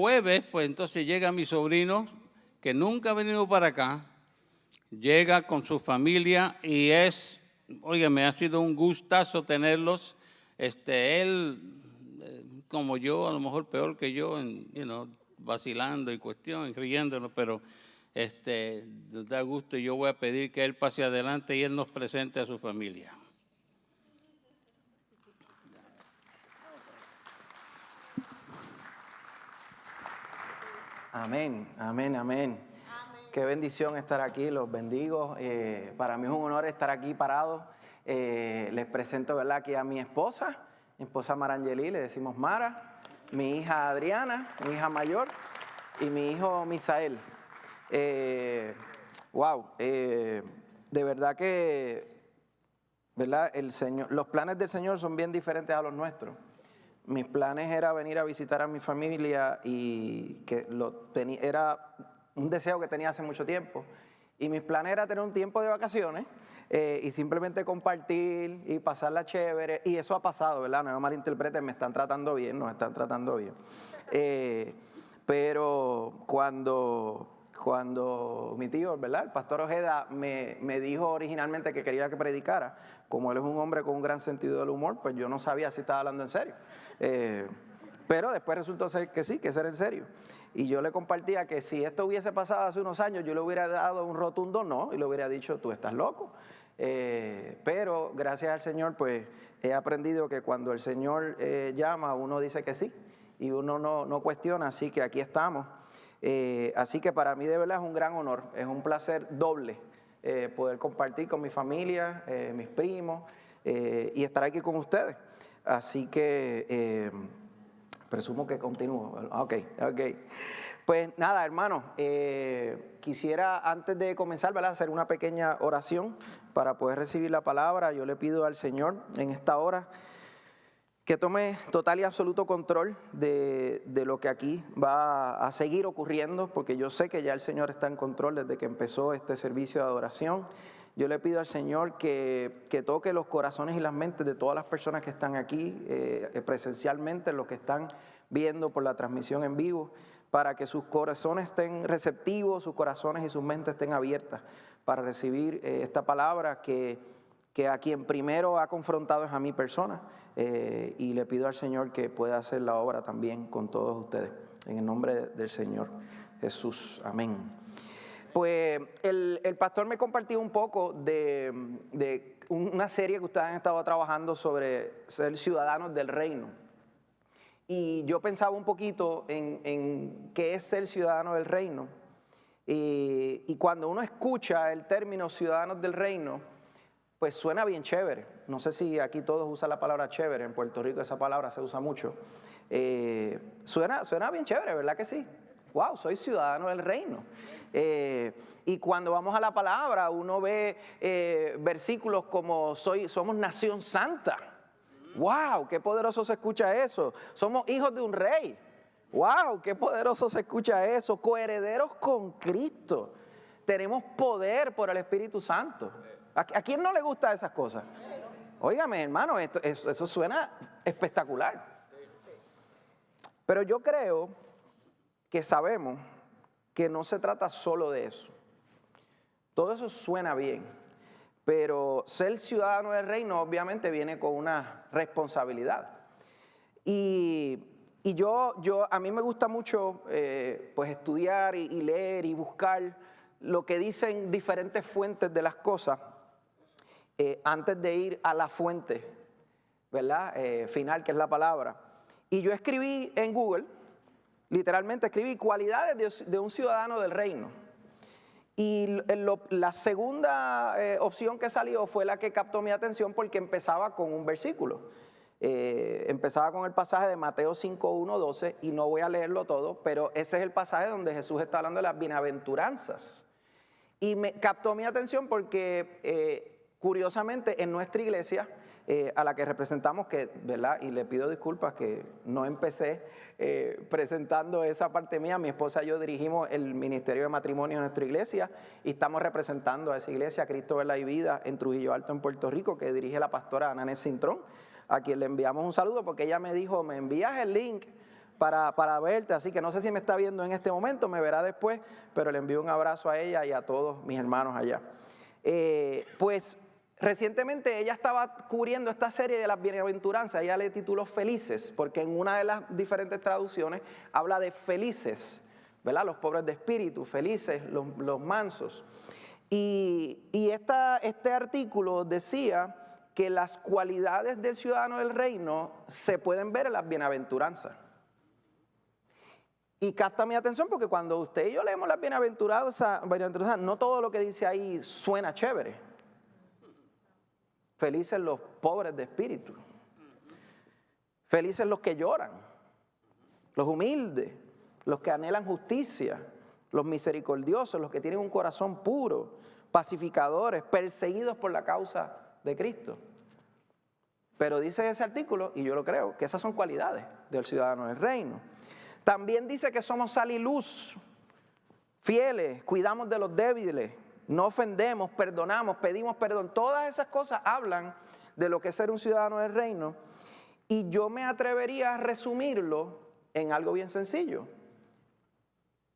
jueves, pues entonces llega mi sobrino, que nunca ha venido para acá, llega con su familia y me ha sido un gustazo tenerlos. Él, como yo, a lo mejor peor que yo, vacilando y riéndonos, pero nos da gusto y yo voy a pedir que él pase adelante y él nos presente a su familia. Amén, amén, amén. Qué bendición estar aquí, los bendigo. Para mí es un honor estar aquí parado. Les presento, ¿verdad?, aquí a mi esposa Marangeli, le decimos Mara, mi hija Adriana, mi hija mayor, y mi hijo Misael. De verdad que, ¿verdad?, los planes del Señor son bien diferentes a los nuestros. Mis planes era venir a visitar a mi familia y era un deseo que tenía hace mucho tiempo. Y mis planes era tener un tiempo de vacaciones y simplemente compartir y pasarla chévere. Y eso ha pasado, ¿verdad? No me malinterpreten, nos están tratando bien. Pero cuando mi tío, ¿verdad?, el pastor Ojeda, me dijo originalmente que quería que predicara, como él es un hombre con un gran sentido del humor, pues yo no sabía si estaba hablando en serio. Pero después resultó ser que sí, que eso era en serio. Y yo le compartía que si esto hubiese pasado hace unos años, yo le hubiera dado un rotundo no y le hubiera dicho, tú estás loco. Pero gracias al Señor, pues he aprendido que cuando el Señor llama, uno dice que sí y uno no cuestiona, así que aquí estamos. Así que para mí de verdad es un gran honor, es un placer doble poder compartir con mi familia, mis primos y estar aquí con ustedes. Así que presumo que continúo. Ok. Pues nada, hermano, quisiera antes de comenzar, ¿verdad?, hacer una pequeña oración para poder recibir la palabra. Yo le pido al Señor en esta hora que tome total y absoluto control de lo que aquí va a seguir ocurriendo, porque yo sé que ya el Señor está en control desde que empezó este servicio de adoración. Yo le pido al Señor que toque los corazones y las mentes de todas las personas que están aquí presencialmente, los que están viendo por la transmisión en vivo, para que sus corazones estén receptivos, sus corazones y sus mentes estén abiertas para recibir esta palabra que a quien primero ha confrontado es a mi persona, y le pido al Señor que pueda hacer la obra también con todos ustedes, en el nombre del Señor Jesús, amén. Pues el pastor me compartió un poco de una serie que ustedes han estado trabajando sobre ser ciudadanos del reino, y yo pensaba un poquito en qué es ser ciudadano del reino, y cuando uno escucha el término ciudadanos del reino, pues suena bien chévere. No sé si aquí todos usan la palabra chévere. En Puerto Rico esa palabra se usa mucho. Suena bien chévere, ¿verdad que sí? Wow, soy ciudadano del reino. Y cuando vamos a la palabra, uno ve versículos como somos nación santa. Wow, qué poderoso se escucha eso. Somos hijos de un rey. Wow, qué poderoso se escucha eso. Coherederos con Cristo. Tenemos poder por el Espíritu Santo. ¿A quién no le gusta esas cosas? Óigame, hermano, eso suena espectacular. Pero yo creo que sabemos que no se trata solo de eso. Todo eso suena bien, pero ser ciudadano del reino obviamente viene con una responsabilidad. Y a mí me gusta mucho pues estudiar y leer y buscar lo que dicen diferentes fuentes de las cosas antes de ir a la fuente, ¿verdad? Final, que es la palabra. Y yo escribí en Google, literalmente escribí cualidades de un ciudadano del reino. Y la segunda opción que salió fue la que captó mi atención porque empezaba con un versículo. Empezaba con el pasaje de Mateo 5:1-12 y no voy a leerlo todo, pero ese es el pasaje donde Jesús está hablando de las bienaventuranzas. Y me captó mi atención porque curiosamente en nuestra iglesia a la que representamos, que, ¿verdad?, y le pido disculpas que no empecé presentando esa parte mía. Mi esposa y yo dirigimos el ministerio de matrimonio en nuestra iglesia y estamos representando a esa iglesia, Cristo, Verdad y Vida, en Trujillo Alto, en Puerto Rico, que dirige la pastora Ananes Cintrón, a quien le enviamos un saludo porque ella me dijo, me envías el link para verte, así que no sé si me está viendo en este momento, me verá después, pero le envío un abrazo a ella y a todos mis hermanos allá. Pues recientemente ella estaba cubriendo esta serie de las bienaventuranzas, ella le tituló Felices, porque en una de las diferentes traducciones habla de felices, ¿verdad? Los pobres de espíritu, felices, los mansos. Y este artículo decía que las cualidades del ciudadano del reino se pueden ver en las bienaventuranzas. Y capta mi atención porque cuando usted y yo leemos las bienaventuranzas, no todo lo que dice ahí suena chévere. Felices los pobres de espíritu. Felices los que lloran. Los humildes. Los que anhelan justicia. Los misericordiosos. Los que tienen un corazón puro. Pacificadores. Perseguidos por la causa de Cristo. Pero dice ese artículo, y yo lo creo, que esas son cualidades del ciudadano del reino. También dice que somos sal y luz, fieles, cuidamos de los débiles, no ofendemos, perdonamos, pedimos perdón. Todas esas cosas hablan de lo que es ser un ciudadano del reino. Y yo me atrevería a resumirlo en algo bien sencillo.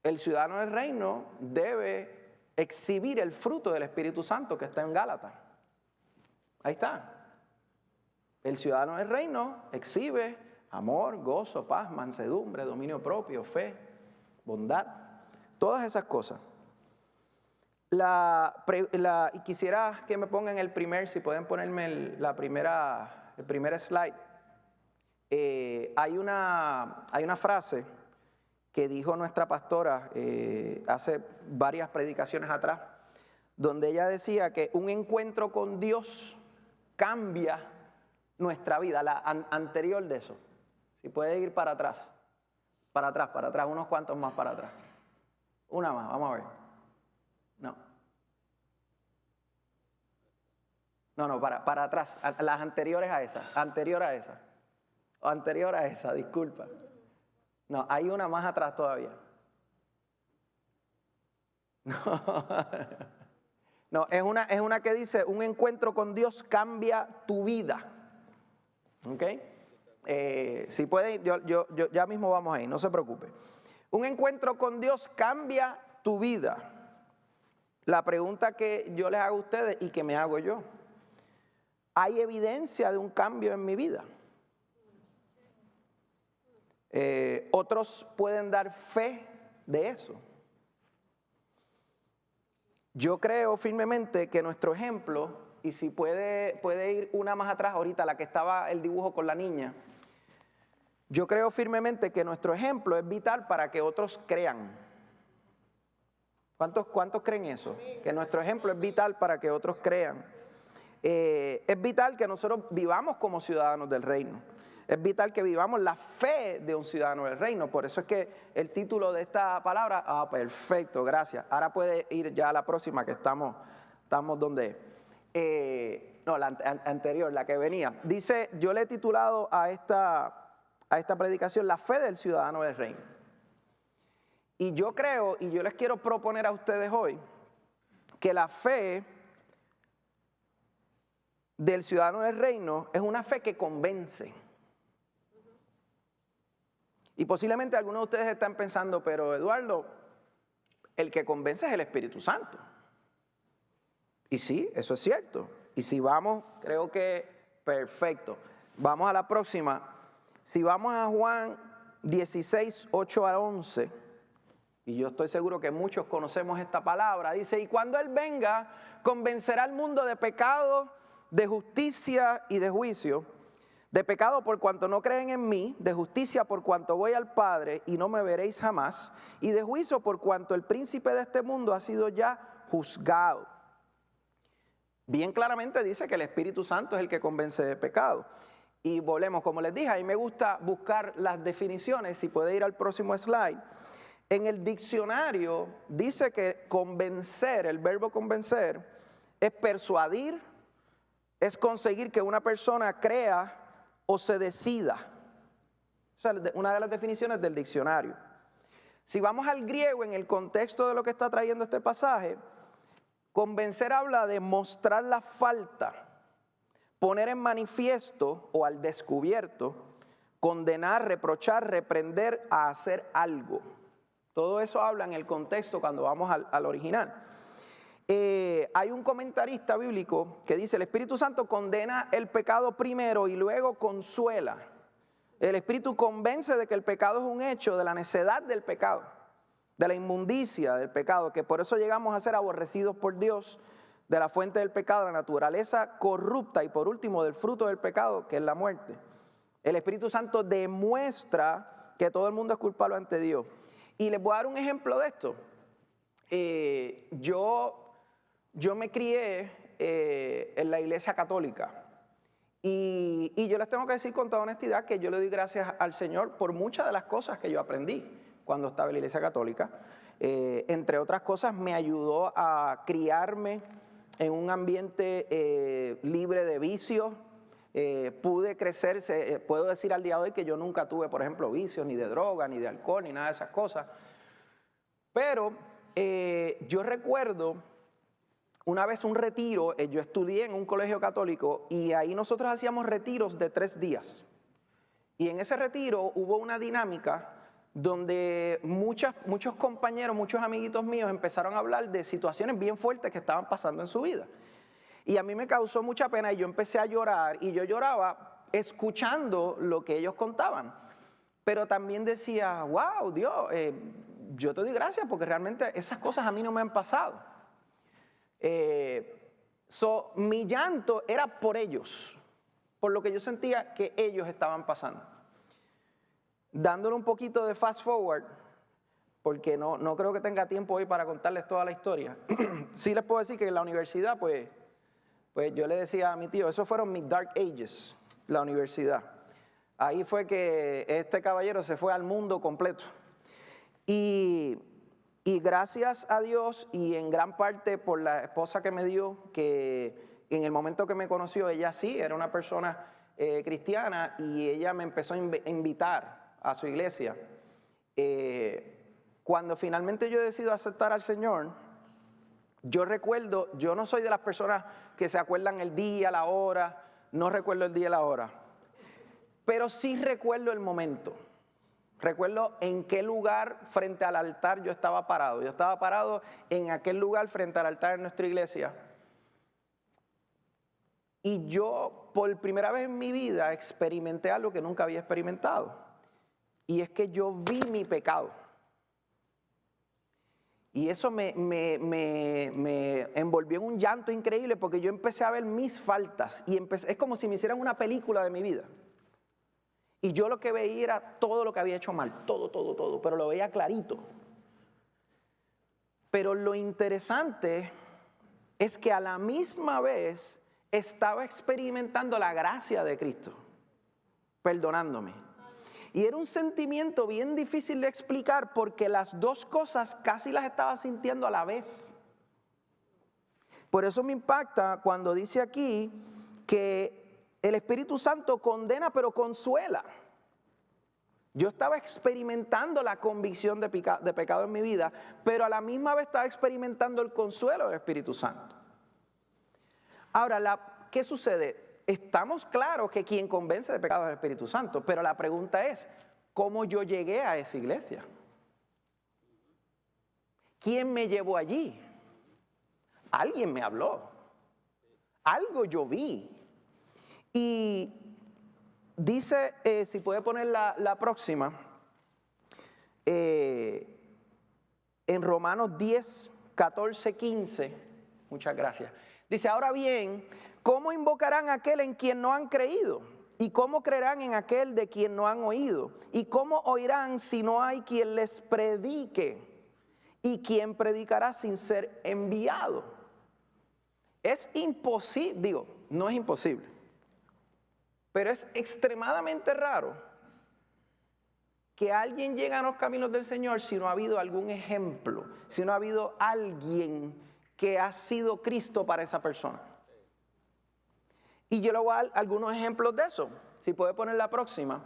El ciudadano del reino debe exhibir el fruto del Espíritu Santo que está en Gálatas. Ahí está. El ciudadano del reino exhibe amor, gozo, paz, mansedumbre, dominio propio, fe, bondad, todas esas cosas. Y quisiera que me pongan si pueden ponerme el primer slide. Hay una frase que dijo nuestra pastora hace varias predicaciones atrás, donde ella decía que un encuentro con Dios cambia nuestra vida, la anterior de eso. Si puede ir para atrás, unos cuantos más para atrás. Una más, vamos a ver. No, para atrás, las anteriores a esa, anterior a esa, disculpa. No, hay una más atrás todavía. No, es una que dice, un encuentro con Dios cambia tu vida. ¿Ok? Si pueden, yo ya mismo vamos ahí, no se preocupe. Un encuentro con Dios cambia tu vida. La pregunta que yo les hago a ustedes y que me hago yo: ¿hay evidencia de un cambio en mi vida? Otros pueden dar fe de eso. Yo creo firmemente que nuestro ejemplo, y si puede ir una más atrás ahorita, la que estaba el dibujo con la niña. Yo creo firmemente que nuestro ejemplo es vital para que otros crean. ¿Cuántos creen eso? Que nuestro ejemplo es vital para que otros crean. Es vital que nosotros vivamos como ciudadanos del reino. Es vital que vivamos la fe de un ciudadano del reino. Por eso es que el título de esta palabra, perfecto, gracias. Ahora puede ir ya a la próxima que estamos donde la anterior, la que venía. Dice, yo le he titulado a esta predicación, la fe del ciudadano del reino. Y yo creo, y yo les quiero proponer a ustedes hoy, que la fe del ciudadano del reino es una fe que convence. Y posiblemente algunos de ustedes están pensando, pero Eduardo, el que convence es el Espíritu Santo. Y sí, eso es cierto. Y si vamos, creo que perfecto. Vamos a la próxima. Si vamos a Juan 16, 8 a 11, y yo estoy seguro que muchos conocemos esta palabra, dice, y cuando Él venga, convencerá al mundo de pecado, de justicia y de juicio. De pecado por cuanto no creen en mí, de justicia por cuanto voy al Padre y no me veréis jamás, y de juicio por cuanto el príncipe de este mundo ha sido ya juzgado. Bien claramente dice que el Espíritu Santo es el que convence de pecado. Y volvemos, como les dije, a mí me gusta buscar las definiciones, si puede ir al próximo slide. En el diccionario dice que convencer, el verbo convencer, es persuadir, es conseguir que una persona crea o se decida. O sea, una de las definiciones del diccionario. Si vamos al griego, en el contexto de lo que está trayendo este pasaje, convencer habla de mostrar la falta, poner en manifiesto o al descubierto, condenar, reprochar, reprender, a hacer algo. Todo eso habla en el contexto cuando vamos al original. Hay un comentarista bíblico que dice: el Espíritu Santo condena el pecado primero y luego consuela. El Espíritu convence de que el pecado es un hecho, de la necedad del pecado, de la inmundicia del pecado, que por eso llegamos a ser aborrecidos por Dios, de la fuente del pecado, la naturaleza corrupta, y por último del fruto del pecado, que es la muerte. El Espíritu Santo demuestra que todo el mundo es culpable ante Dios. Y les voy a dar un ejemplo de esto. Yo me crié en la iglesia católica. Y yo les tengo que decir con toda honestidad que yo le doy gracias al Señor por muchas de las cosas que yo aprendí cuando estaba en la iglesia católica. Entre otras cosas, me ayudó a criarme en un ambiente libre de vicios. Pude crecer, puedo decir al día de hoy que yo nunca tuve, por ejemplo, vicios, ni de droga, ni de alcohol, ni nada de esas cosas. Pero yo recuerdo una vez un retiro. Yo estudié en un colegio católico y ahí nosotros hacíamos retiros de 3 días. Y en ese retiro hubo una dinámica donde muchos compañeros, muchos amiguitos míos empezaron a hablar de situaciones bien fuertes que estaban pasando en su vida. Y a mí me causó mucha pena y yo empecé a llorar, y yo lloraba escuchando lo que ellos contaban. Pero también decía: wow, Dios, yo te doy gracias porque realmente esas cosas a mí no me han pasado. Mi llanto era por ellos, por lo que yo sentía que ellos estaban pasando. Dándole un poquito de fast forward, porque no creo que tenga tiempo hoy para contarles toda la historia. Sí les puedo decir que en la universidad, pues yo le decía a mi tío, esos fueron mis dark ages, la universidad. Ahí fue que este caballero se fue al mundo completo. Y gracias a Dios, y en gran parte por la esposa que me dio, que en el momento que me conoció, ella sí era una persona cristiana, y ella me empezó a invitar a su iglesia. Cuando finalmente yo decido aceptar al Señor, yo recuerdo, yo no soy de las personas que se acuerdan el día, la hora, no recuerdo el día y la hora, pero sí recuerdo el momento. Recuerdo en qué lugar frente al altar yo estaba parado. Yo estaba parado en aquel lugar frente al altar de nuestra iglesia. Y yo por primera vez en mi vida experimenté algo que nunca había experimentado. Y es que yo vi mi pecado. Y eso me envolvió en un llanto increíble, porque yo empecé a ver mis faltas. Y es como si me hicieran una película de mi vida. Y yo lo que veía era todo lo que había hecho mal, todo, pero lo veía clarito. Pero lo interesante es que a la misma vez estaba experimentando la gracia de Cristo, perdonándome. Y era un sentimiento bien difícil de explicar, porque las dos cosas casi las estaba sintiendo a la vez. Por eso me impacta cuando dice aquí que el Espíritu Santo condena pero consuela. Yo estaba experimentando la convicción de pecado en mi vida, pero a la misma vez estaba experimentando el consuelo del Espíritu Santo. Ahora, ¿qué sucede? Estamos claros que quien convence de pecado es el Espíritu Santo, pero la pregunta es, ¿cómo yo llegué a esa iglesia? ¿Quién me llevó allí? Alguien me habló. Algo yo vi. Y dice, si puede poner la próxima, en Romanos 10, 14, 15, muchas gracias. Dice: ahora bien, ¿cómo invocarán a aquel en quien no han creído? ¿Y cómo creerán en aquel de quien no han oído? ¿Y cómo oirán si no hay quien les predique? ¿Y quién predicará sin ser enviado? Es imposible, no es imposible, pero es extremadamente raro que alguien llegue a los caminos del Señor si no ha habido algún ejemplo, si no ha habido alguien que ha sido Cristo para esa persona. Y yo le voy a dar algunos ejemplos de eso. Si puede poner la próxima.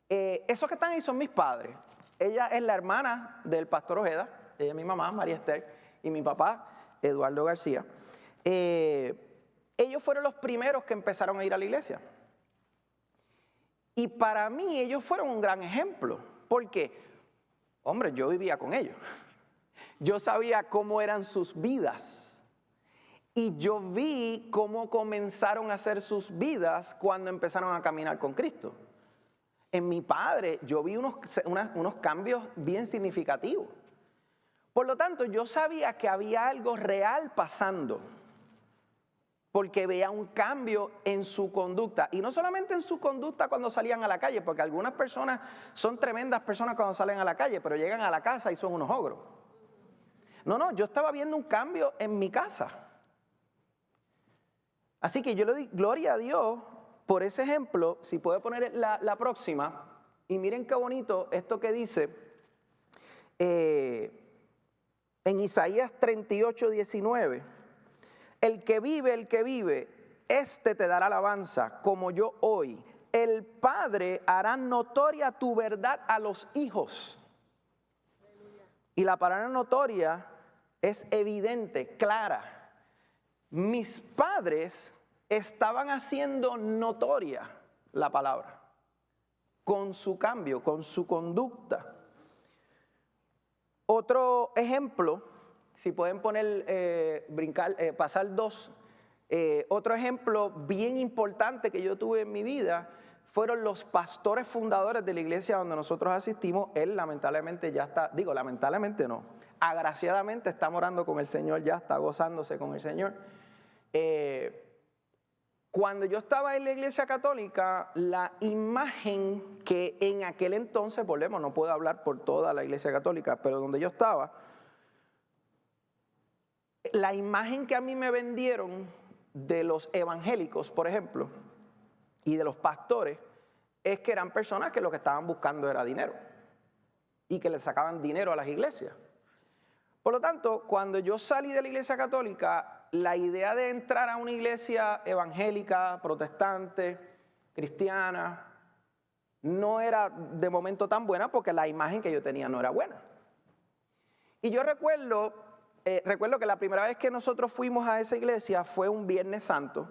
Esos que están ahí son mis padres. Ella es la hermana del pastor Ojeda. Ella es mi mamá, María Esther, y mi papá, Eduardo García. Ellos fueron los primeros que empezaron a ir a la iglesia. Y para mí ellos fueron un gran ejemplo, porque, hombre, yo vivía con ellos. Yo sabía cómo eran sus vidas. Y yo vi cómo comenzaron a hacer sus vidas cuando empezaron a caminar con Cristo. En mi padre yo vi unos cambios bien significativos. Por lo tanto, yo sabía que había algo real pasando, porque veía un cambio en su conducta. Y no solamente en su conducta cuando salían a la calle, porque algunas personas son tremendas personas cuando salen a la calle, pero llegan a la casa y son unos ogros. No, yo estaba viendo un cambio en mi casa. Así que yo le doy gloria a Dios por ese ejemplo. Si puede poner la próxima. Y miren qué bonito esto que dice en Isaías 38:19. El que vive, este te dará alabanza, como yo hoy. El Padre hará notoria tu verdad a los hijos. Y la palabra notoria es evidente, clara. Mis padres estaban haciendo notoria la palabra con su cambio, con su conducta. Otro ejemplo, si pueden poner, pasar 2. Otro ejemplo bien importante que yo tuve en mi vida fueron los pastores fundadores de la iglesia donde nosotros asistimos. Él lamentablemente ya está, lamentablemente no, agraciadamente está morando con el Señor, ya está gozándose con el Señor. Cuando yo estaba en la iglesia católica, la imagen que en aquel entonces, volvemos, no puedo hablar por toda la iglesia católica, pero donde yo estaba, la imagen que a mí me vendieron de los evangélicos, por ejemplo, y de los pastores, es que eran personas que lo que estaban buscando era dinero y que le sacaban dinero a las iglesias. Por lo tanto, cuando yo salí de la iglesia católica, la idea de entrar a una iglesia evangélica, protestante, cristiana, no era de momento tan buena porque la imagen que yo tenía no era buena. Y yo recuerdo que la primera vez que nosotros fuimos a esa iglesia fue un Viernes Santo.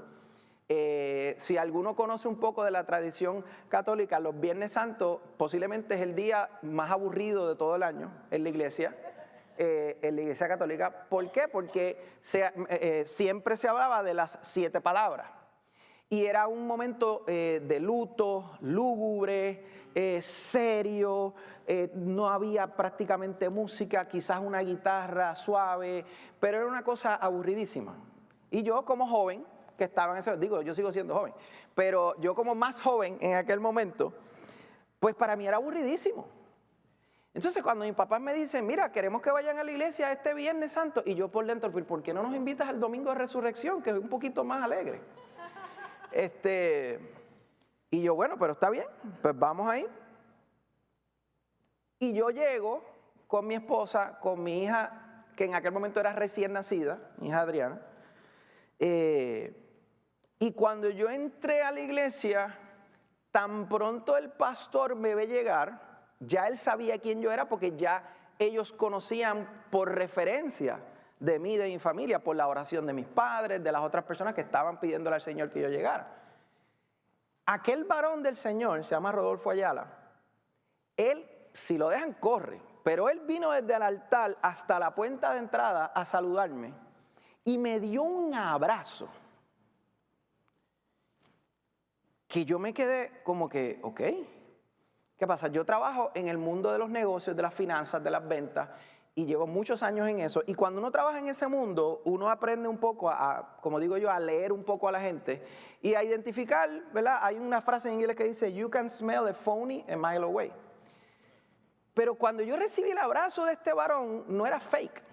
Si alguno conoce un poco de la tradición católica, los Viernes Santos posiblemente es el día más aburrido de todo el año en la iglesia católica. ¿Por qué? Porque siempre se hablaba de las 7 palabras. Y era un momento de luto, lúgubre, serio, no había prácticamente música, quizás una guitarra suave, pero era una cosa aburridísima. Y yo como joven, que estaba en ese, yo sigo siendo joven, pero yo como más joven en aquel momento, pues para mí era aburridísimo. Entonces cuando mi papá me dice, mira, queremos que vayan a la iglesia este Viernes Santo, y yo por dentro, ¿por qué no nos invitas al domingo de resurrección, que es un poquito más alegre? Y yo, bueno, pero está bien, pues vamos ahí. Y yo llego con mi esposa, con mi hija, que en aquel momento era recién nacida, mi hija Adriana. Y cuando yo entré a la iglesia, tan pronto el pastor me ve llegar, ya él sabía quién yo era porque ya ellos conocían por referencia de mí, de mi familia, por la oración de mis padres, de las otras personas que estaban pidiéndole al Señor que yo llegara. Aquel varón del Señor, se llama Rodolfo Ayala, él, si lo dejan, corre, pero él vino desde el altar hasta la puerta de entrada a saludarme y me dio un abrazo que yo me quedé como que, ok, ¿qué pasa? Yo trabajo en el mundo de los negocios, de las finanzas, de las ventas, y llevo muchos años en eso. Y cuando uno trabaja en ese mundo, uno aprende un poco como digo yo, a leer un poco a la gente y a identificar, ¿verdad? Hay una frase en inglés que dice, you can smell a phony a mile away. Pero cuando yo recibí el abrazo de este varón, no era fake.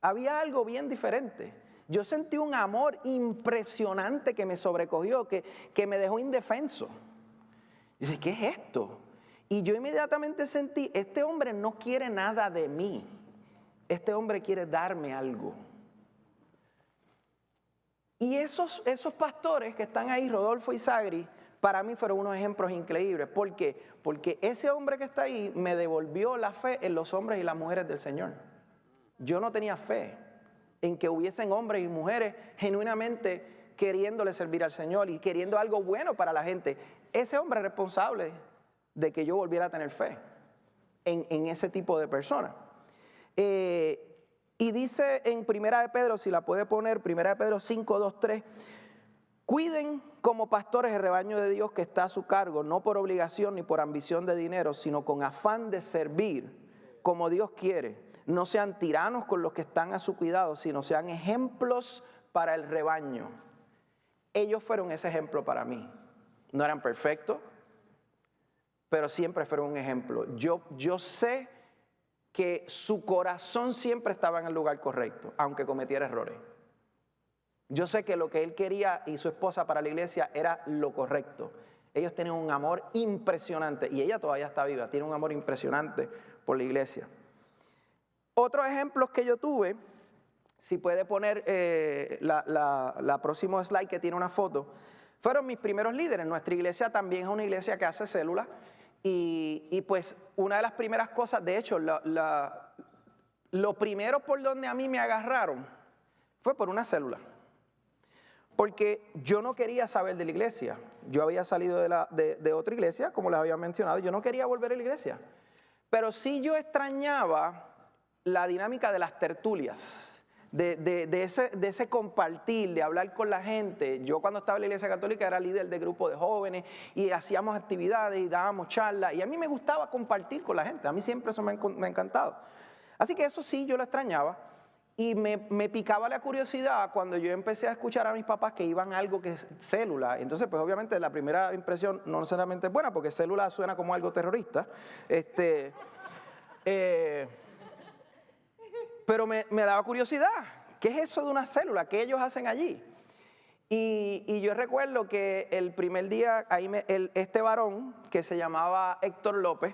Había algo bien diferente. Yo sentí un amor impresionante que me sobrecogió, que me dejó indefenso. Y dije, ¿qué es esto? Y yo inmediatamente sentí, este hombre no quiere nada de mí. Este hombre quiere darme algo. Y esos pastores que están ahí, Rodolfo y Sagri, para mí fueron unos ejemplos increíbles. ¿Por qué? Porque ese hombre que está ahí me devolvió la fe en los hombres y las mujeres del Señor. Yo no tenía fe en que hubiesen hombres y mujeres genuinamente queriéndole servir al Señor y queriendo algo bueno para la gente. ese hombre es responsable de que yo volviera a tener fe en ese tipo de persona. Y dice en Primera de Pedro, si la puede poner, Primera de Pedro 5, 2, 3, cuiden como pastores el rebaño de Dios que está a su cargo, no por obligación ni por ambición de dinero, sino con afán de servir como Dios quiere. No sean tiranos con los que están a su cuidado, sino sean ejemplos para el rebaño. Ellos fueron ese ejemplo para mí. No eran perfectos, pero siempre fueron un ejemplo. Yo sé que su corazón siempre estaba en el lugar correcto, aunque cometiera errores. Yo sé que lo que él quería y su esposa para la iglesia era lo correcto. Ellos tenían un amor impresionante y ella todavía está viva, tiene un amor impresionante por la iglesia. Otros ejemplos que yo tuve, si puede poner la próxima slide que tiene una foto, fueron mis primeros líderes. Nuestra iglesia también es una iglesia que hace células y pues una de las primeras cosas, de hecho, lo primero por donde a mí me agarraron fue por una célula. Porque yo no quería saber de la iglesia. Yo había salido de otra iglesia, como les había mencionado, yo no quería volver a la iglesia. Pero sí yo extrañaba la dinámica de las tertulias, de ese compartir, de hablar con la gente. Yo cuando estaba en la iglesia católica era líder de grupo de jóvenes y hacíamos actividades y dábamos charlas. Y a mí me gustaba compartir con la gente, a mí siempre eso me ha encantado. Así que eso sí yo lo extrañaba. Y me picaba la curiosidad cuando yo empecé a escuchar a mis papás que iban a algo que es célula. Entonces, pues obviamente la primera impresión no necesariamente es buena porque célula suena como algo terrorista. Pero me daba curiosidad. ¿Qué es eso de una célula? ¿Qué ellos hacen allí? Y yo recuerdo que el primer día, este varón que se llamaba Héctor López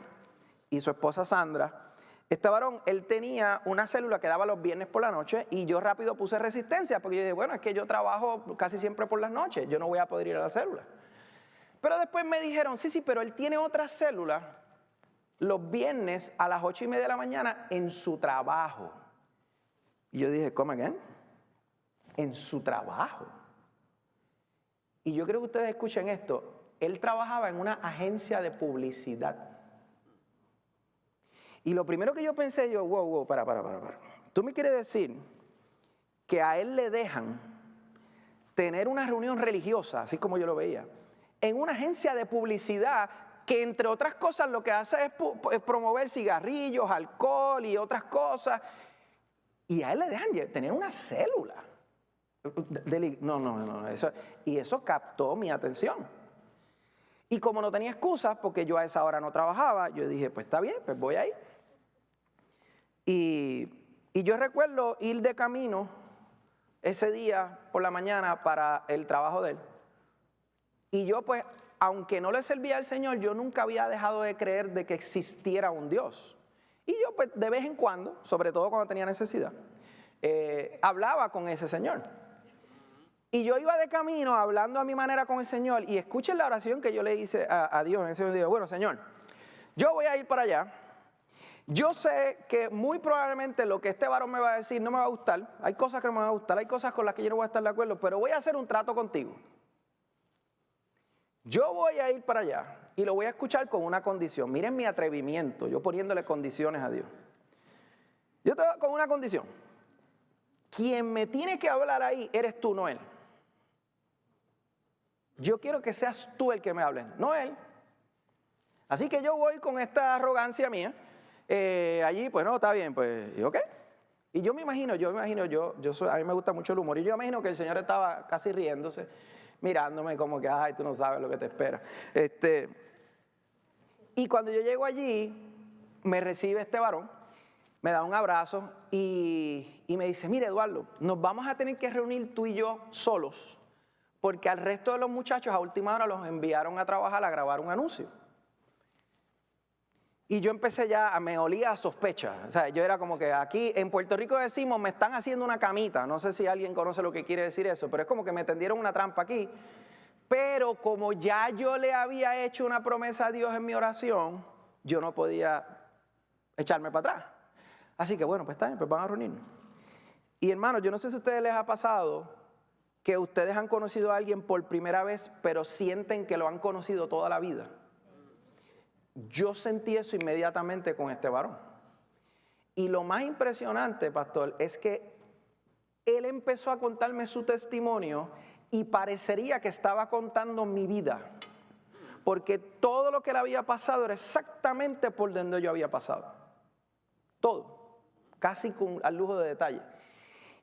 y su esposa Sandra, este varón, él tenía una célula que daba los viernes por la noche y yo rápido puse resistencia porque yo dije, bueno, es que yo trabajo casi siempre por las noches, yo no voy a poder ir a la célula. Pero después me dijeron, sí, pero él tiene otra célula los viernes a las 8:30 de la mañana en su trabajo. Y yo dije, ¿cómo again? En su trabajo. Y yo creo que ustedes escuchen esto, él trabajaba en una agencia de publicidad. Y lo primero que yo pensé, para. Tú me quieres decir que a él le dejan tener una reunión religiosa, así como yo lo veía, en una agencia de publicidad que entre otras cosas lo que hace es promover cigarrillos, alcohol y otras cosas. Y a él le dejan tener una célula. No, eso captó mi atención. Y como no tenía excusas, porque yo a esa hora no trabajaba, yo dije, pues está bien, pues voy a ir. Y yo recuerdo ir de camino ese día por la mañana para el trabajo de él. Y yo pues, aunque no le servía al Señor, yo nunca había dejado de creer de que existiera un Dios. Y yo pues de vez en cuando, sobre todo cuando tenía necesidad, hablaba con ese Señor. Y yo iba de camino hablando a mi manera con el Señor y escuchen la oración que yo le hice a Dios en ese momento. Bueno, Señor, yo voy a ir para allá. Yo sé que muy probablemente lo que este varón me va a decir no me va a gustar. Hay cosas que no me van a gustar, hay cosas con las que yo no voy a estar de acuerdo, pero voy a hacer un trato contigo. Yo voy a ir para allá y lo voy a escuchar con una condición. Miren mi atrevimiento, yo poniéndole condiciones a Dios. Yo te con una condición. Quien me tiene que hablar ahí eres tú, no él. Yo quiero que seas tú el que me hable, no él. Así que yo voy con esta arrogancia mía. Allí, pues no, está bien, pues, ¿y ok? Y yo me imagino, a mí me gusta mucho el humor, y yo imagino que el Señor estaba casi riéndose, mirándome como que, ay, tú no sabes lo que te espera. Y cuando yo llego allí, me recibe este varón, me da un abrazo y me dice, mire Eduardo, nos vamos a tener que reunir tú y yo solos, porque al resto de los muchachos a última hora los enviaron a trabajar a grabar un anuncio. Y yo empecé me olía a sospecha. O sea, yo era como que aquí en Puerto Rico decimos, me están haciendo una camita. No sé si alguien conoce lo que quiere decir eso, pero es como que me tendieron una trampa aquí. Pero como ya yo le había hecho una promesa a Dios en mi oración, yo no podía echarme para atrás. Así que bueno, pues está bien, pues van a reunirnos. Y hermanos, yo no sé si a ustedes les ha pasado que ustedes han conocido a alguien por primera vez, pero sienten que lo han conocido toda la vida? Yo sentí eso inmediatamente con este varón. Y lo más impresionante, pastor, es que él empezó a contarme su testimonio y parecería que estaba contando mi vida, porque todo lo que le había pasado era exactamente por donde yo había pasado. Todo, casi con al lujo de detalle.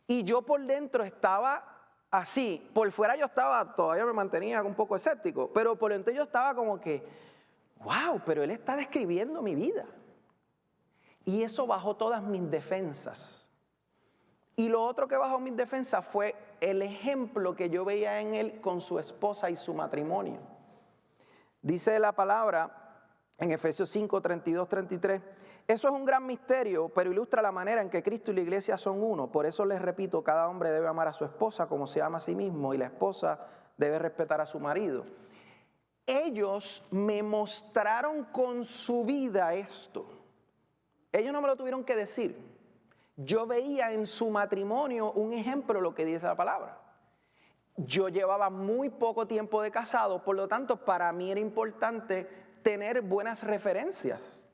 Y yo por dentro estaba así, por fuera yo estaba, todavía me mantenía un poco escéptico, pero por dentro yo estaba como que, wow, pero él está describiendo mi vida. Y eso bajó todas mis defensas. Y lo otro que bajó mis defensas fue el ejemplo que yo veía en él con su esposa y su matrimonio. Dice la palabra en Efesios 5, 32, 33. Eso es un gran misterio, pero ilustra la manera en que Cristo y la iglesia son uno. Por eso les repito, cada hombre debe amar a su esposa como se ama a sí mismo, y la esposa debe respetar a su marido. Ellos me mostraron con su vida esto. Ellos no me lo tuvieron que decir. Yo veía en su matrimonio un ejemplo de lo que dice la palabra. Yo llevaba muy poco tiempo de casado, por lo tanto para mí era importante tener buenas referencias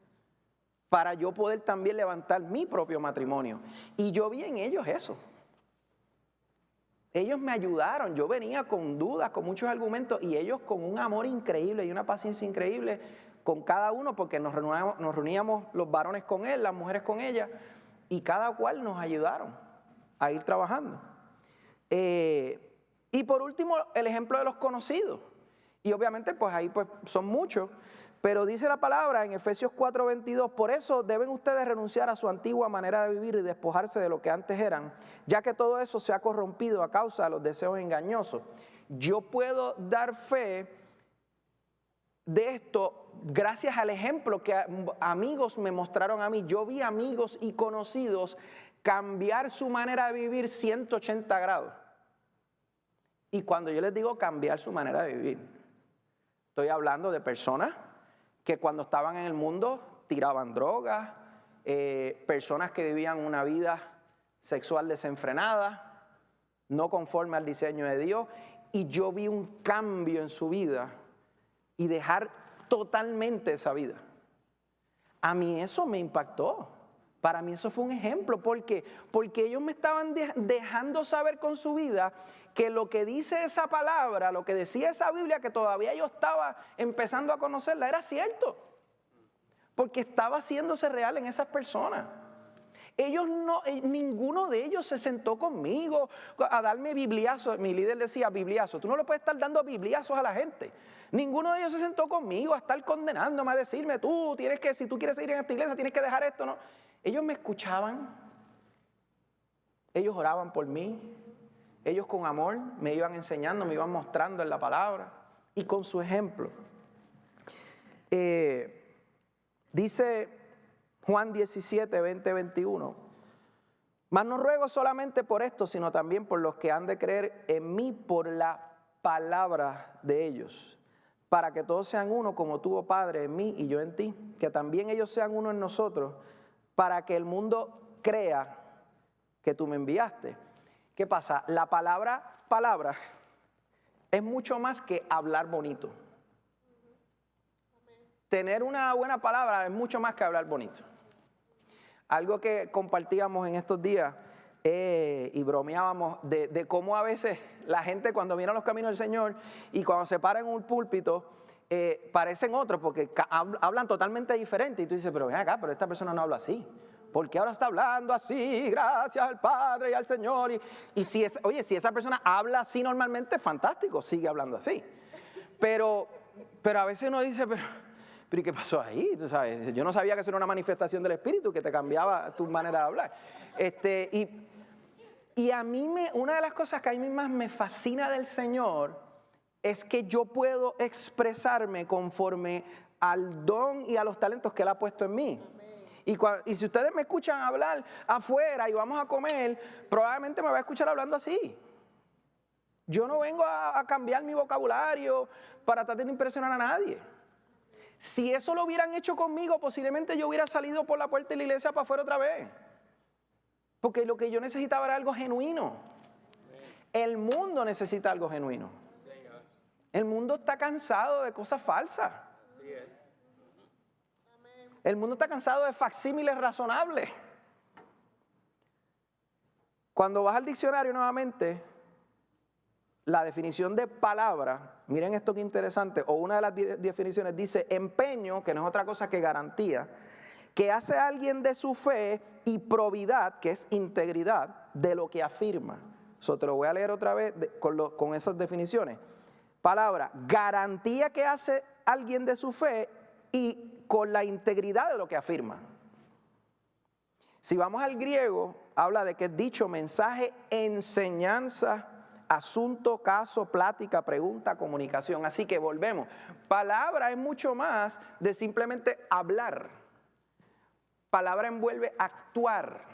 para yo poder también levantar mi propio matrimonio. Y yo vi en ellos eso. Ellos me ayudaron, yo venía con dudas, con muchos argumentos, y ellos con un amor increíble y una paciencia increíble con cada uno, porque nos reuníamos los varones con él, las mujeres con ella, y cada cual nos ayudaron a ir trabajando. Y por último, el ejemplo de los conocidos. Y obviamente pues ahí pues son muchos, pero dice la palabra en Efesios 4:22, por eso deben ustedes renunciar a su antigua manera de vivir y despojarse de lo que antes eran, ya que todo eso se ha corrompido a causa de los deseos engañosos. Yo puedo dar fe de esto gracias al ejemplo que amigos me mostraron a mí. Yo vi amigos y conocidos cambiar su manera de vivir 180 grados. Y cuando yo les digo cambiar su manera de vivir, estoy hablando de personas que cuando estaban en el mundo tiraban drogas, personas que vivían una vida sexual desenfrenada, no conforme al diseño de Dios, y yo vi un cambio en su vida y dejar totalmente esa vida. A mí eso me impactó. Para mí eso fue un ejemplo. ¿Por qué? Porque ellos me estaban dejando saber con su vida que lo que dice esa palabra, lo que decía esa Biblia, que todavía yo estaba empezando a conocerla, era cierto. Porque estaba haciéndose real en esas personas. Ellos no, ninguno de ellos se sentó conmigo a darme bibliazos. Mi líder decía bibliazos. Tú no le puedes estar dando bibliazos a la gente. Ninguno de ellos se sentó conmigo a estar condenándome, a decirme, tú tienes que, si tú quieres seguir en esta iglesia, tienes que dejar esto, ¿no? Ellos me escuchaban. Ellos oraban por mí. Ellos con amor me iban enseñando, me iban mostrando en la palabra y con su ejemplo. Dice Juan 17, 20, 21. Mas no ruego solamente por esto, sino también por los que han de creer en mí por la palabra de ellos, para que todos sean uno como tú, oh Padre, en mí y yo en ti, que también ellos sean uno en nosotros, para que el mundo crea que tú me enviaste. ¿Qué pasa? La palabra es mucho más que hablar bonito. Tener una buena palabra es mucho más que hablar bonito. Algo que compartíamos en estos días y bromeábamos de cómo a veces la gente cuando viene a los caminos del Señor y cuando se para en un púlpito parecen otros porque hablan totalmente diferente. Y tú dices, pero ven acá, pero esta persona no habla así. Porque ahora está hablando así, gracias al Padre y al Señor. Y si esa persona habla así normalmente, fantástico, sigue hablando así. Pero a veces uno dice, pero ¿y qué pasó ahí? ¿Tú sabes? Yo no sabía que eso era una manifestación del Espíritu, que te cambiaba tu manera de hablar. Y a mí, una de las cosas que a mí más me fascina del Señor es que yo puedo expresarme conforme al don y a los talentos que Él ha puesto en mí. Y si ustedes me escuchan hablar afuera y vamos a comer, probablemente me va a escuchar hablando así. Yo no vengo a cambiar mi vocabulario para tratar de impresionar a nadie. Si eso lo hubieran hecho conmigo, posiblemente yo hubiera salido por la puerta de la iglesia para afuera otra vez. Porque lo que yo necesitaba era algo genuino. El mundo necesita algo genuino. El mundo está cansado de cosas falsas. El mundo está cansado de facsímiles razonables. Cuando vas al diccionario nuevamente, la definición de palabra, miren esto que interesante, o una de las definiciones dice empeño, que no es otra cosa que garantía, que hace alguien de su fe, y probidad, que es integridad de lo que afirma. Eso te lo voy a leer otra vez con esas definiciones. Palabra, garantía que hace alguien de su fe y con la integridad de lo que afirma. Si vamos al griego, habla de que es dicho, mensaje, enseñanza, asunto, caso, plática, pregunta, comunicación. Así que volvemos. Palabra es mucho más de simplemente hablar. Palabra envuelve actuar,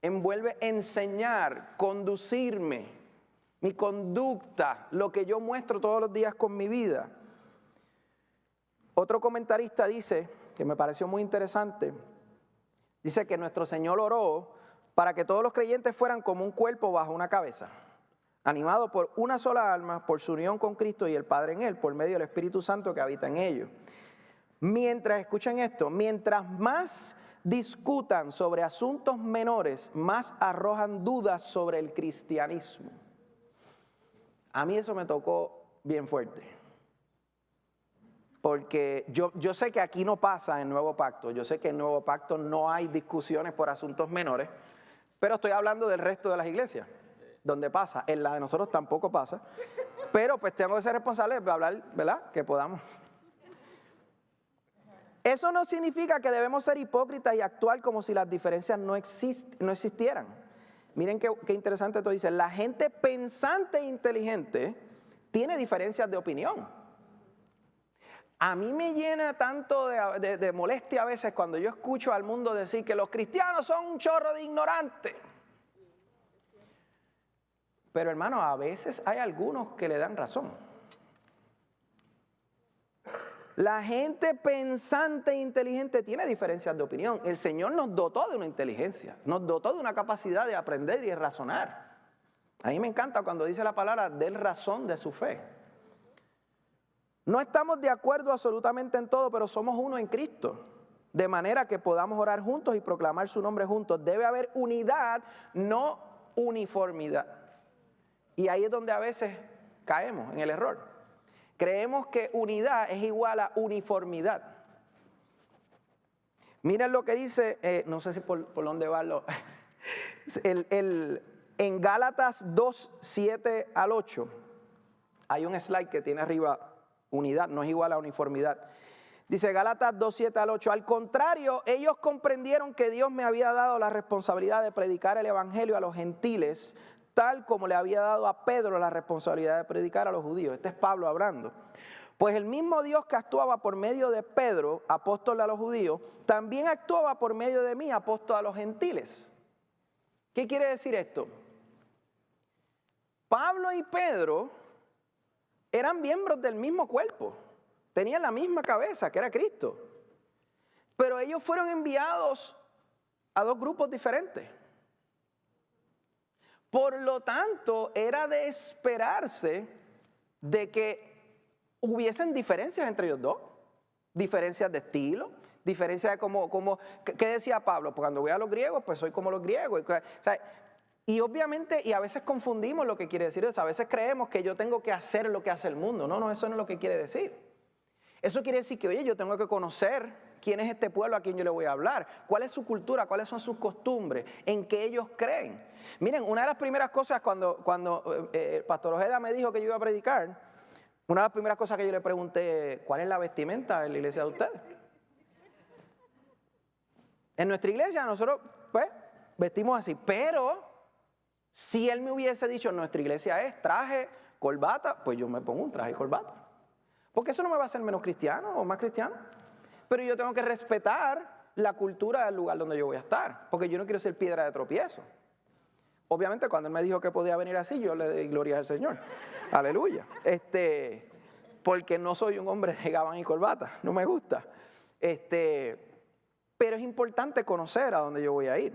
envuelve enseñar, conducirme, mi conducta, lo que yo muestro todos los días con mi vida. Otro comentarista dice, que me pareció muy interesante, dice que nuestro Señor oró para que todos los creyentes fueran como un cuerpo bajo una cabeza, animado por una sola alma, por su unión con Cristo y el Padre en él, por medio del Espíritu Santo que habita en ellos. Mientras, escuchen esto, mientras más discutan sobre asuntos menores, más arrojan dudas sobre el cristianismo. A mí eso me tocó bien fuerte. Porque yo sé que aquí no pasa en Nuevo Pacto, yo sé que en Nuevo Pacto no hay discusiones por asuntos menores, pero estoy hablando del resto de las iglesias, donde pasa. En la de nosotros tampoco pasa, pero pues tengo que ser responsable de hablar, ¿verdad? Que podamos. Eso no significa que debemos ser hipócritas y actuar como si las diferencias no existieran. Miren qué interesante esto dice. La gente pensante e inteligente tiene diferencias de opinión. A mí me llena tanto de molestia a veces cuando yo escucho al mundo decir que los cristianos son un chorro de ignorantes. Pero hermano, a veces hay algunos que le dan razón. La gente pensante e inteligente tiene diferencias de opinión. El Señor nos dotó de una inteligencia, nos dotó de una capacidad de aprender y de razonar. A mí me encanta cuando dice la palabra del razón de su fe. No estamos de acuerdo absolutamente en todo, pero somos uno en Cristo. De manera que podamos orar juntos y proclamar su nombre juntos. Debe haber unidad, no uniformidad. Y ahí es donde a veces caemos en el error. Creemos que unidad es igual a uniformidad. Miren lo que dice, no sé si por dónde va en Gálatas 2, 7 al 8, hay un slide que tiene arriba unidad, no es igual a uniformidad. Dice Gálatas 2, 7 al 8, al contrario, ellos comprendieron que Dios me había dado la responsabilidad de predicar el evangelio a los gentiles, tal como le había dado a Pedro la responsabilidad de predicar a los judíos. Este es Pablo hablando. Pues el mismo Dios que actuaba por medio de Pedro, apóstol a los judíos, también actuaba por medio de mí, apóstol a los gentiles. ¿Qué quiere decir esto? Pablo y Pedro eran miembros del mismo cuerpo, tenían la misma cabeza, que era Cristo. Pero ellos fueron enviados a dos grupos diferentes. Por lo tanto, era de esperarse de que hubiesen diferencias entre ellos dos. Diferencias de estilo, diferencias de ¿qué decía Pablo? Pues cuando voy a los griegos, pues soy como los griegos. O sea, y obviamente, y a veces confundimos lo que quiere decir eso. A veces creemos que yo tengo que hacer lo que hace el mundo. No, eso no es lo que quiere decir. Eso quiere decir que, oye, yo tengo que conocer quién es este pueblo a quien yo le voy a hablar, cuál es su cultura, cuáles son sus costumbres, en qué ellos creen. Miren, una de las primeras cosas cuando el pastor Ojeda me dijo que yo iba a predicar, una de las primeras cosas que yo le pregunté, ¿cuál es la vestimenta en la iglesia de ustedes? En nuestra iglesia nosotros, pues, vestimos así, pero si él me hubiese dicho, nuestra iglesia es traje, corbata, pues yo me pongo un traje y corbata. Porque eso no me va a hacer menos cristiano o más cristiano. Pero yo tengo que respetar la cultura del lugar donde yo voy a estar, porque yo no quiero ser piedra de tropiezo. Obviamente cuando él me dijo que podía venir así, yo le di gloria al Señor. Aleluya. Porque no soy un hombre de gabán y corbata, no me gusta. Pero es importante conocer a dónde yo voy a ir.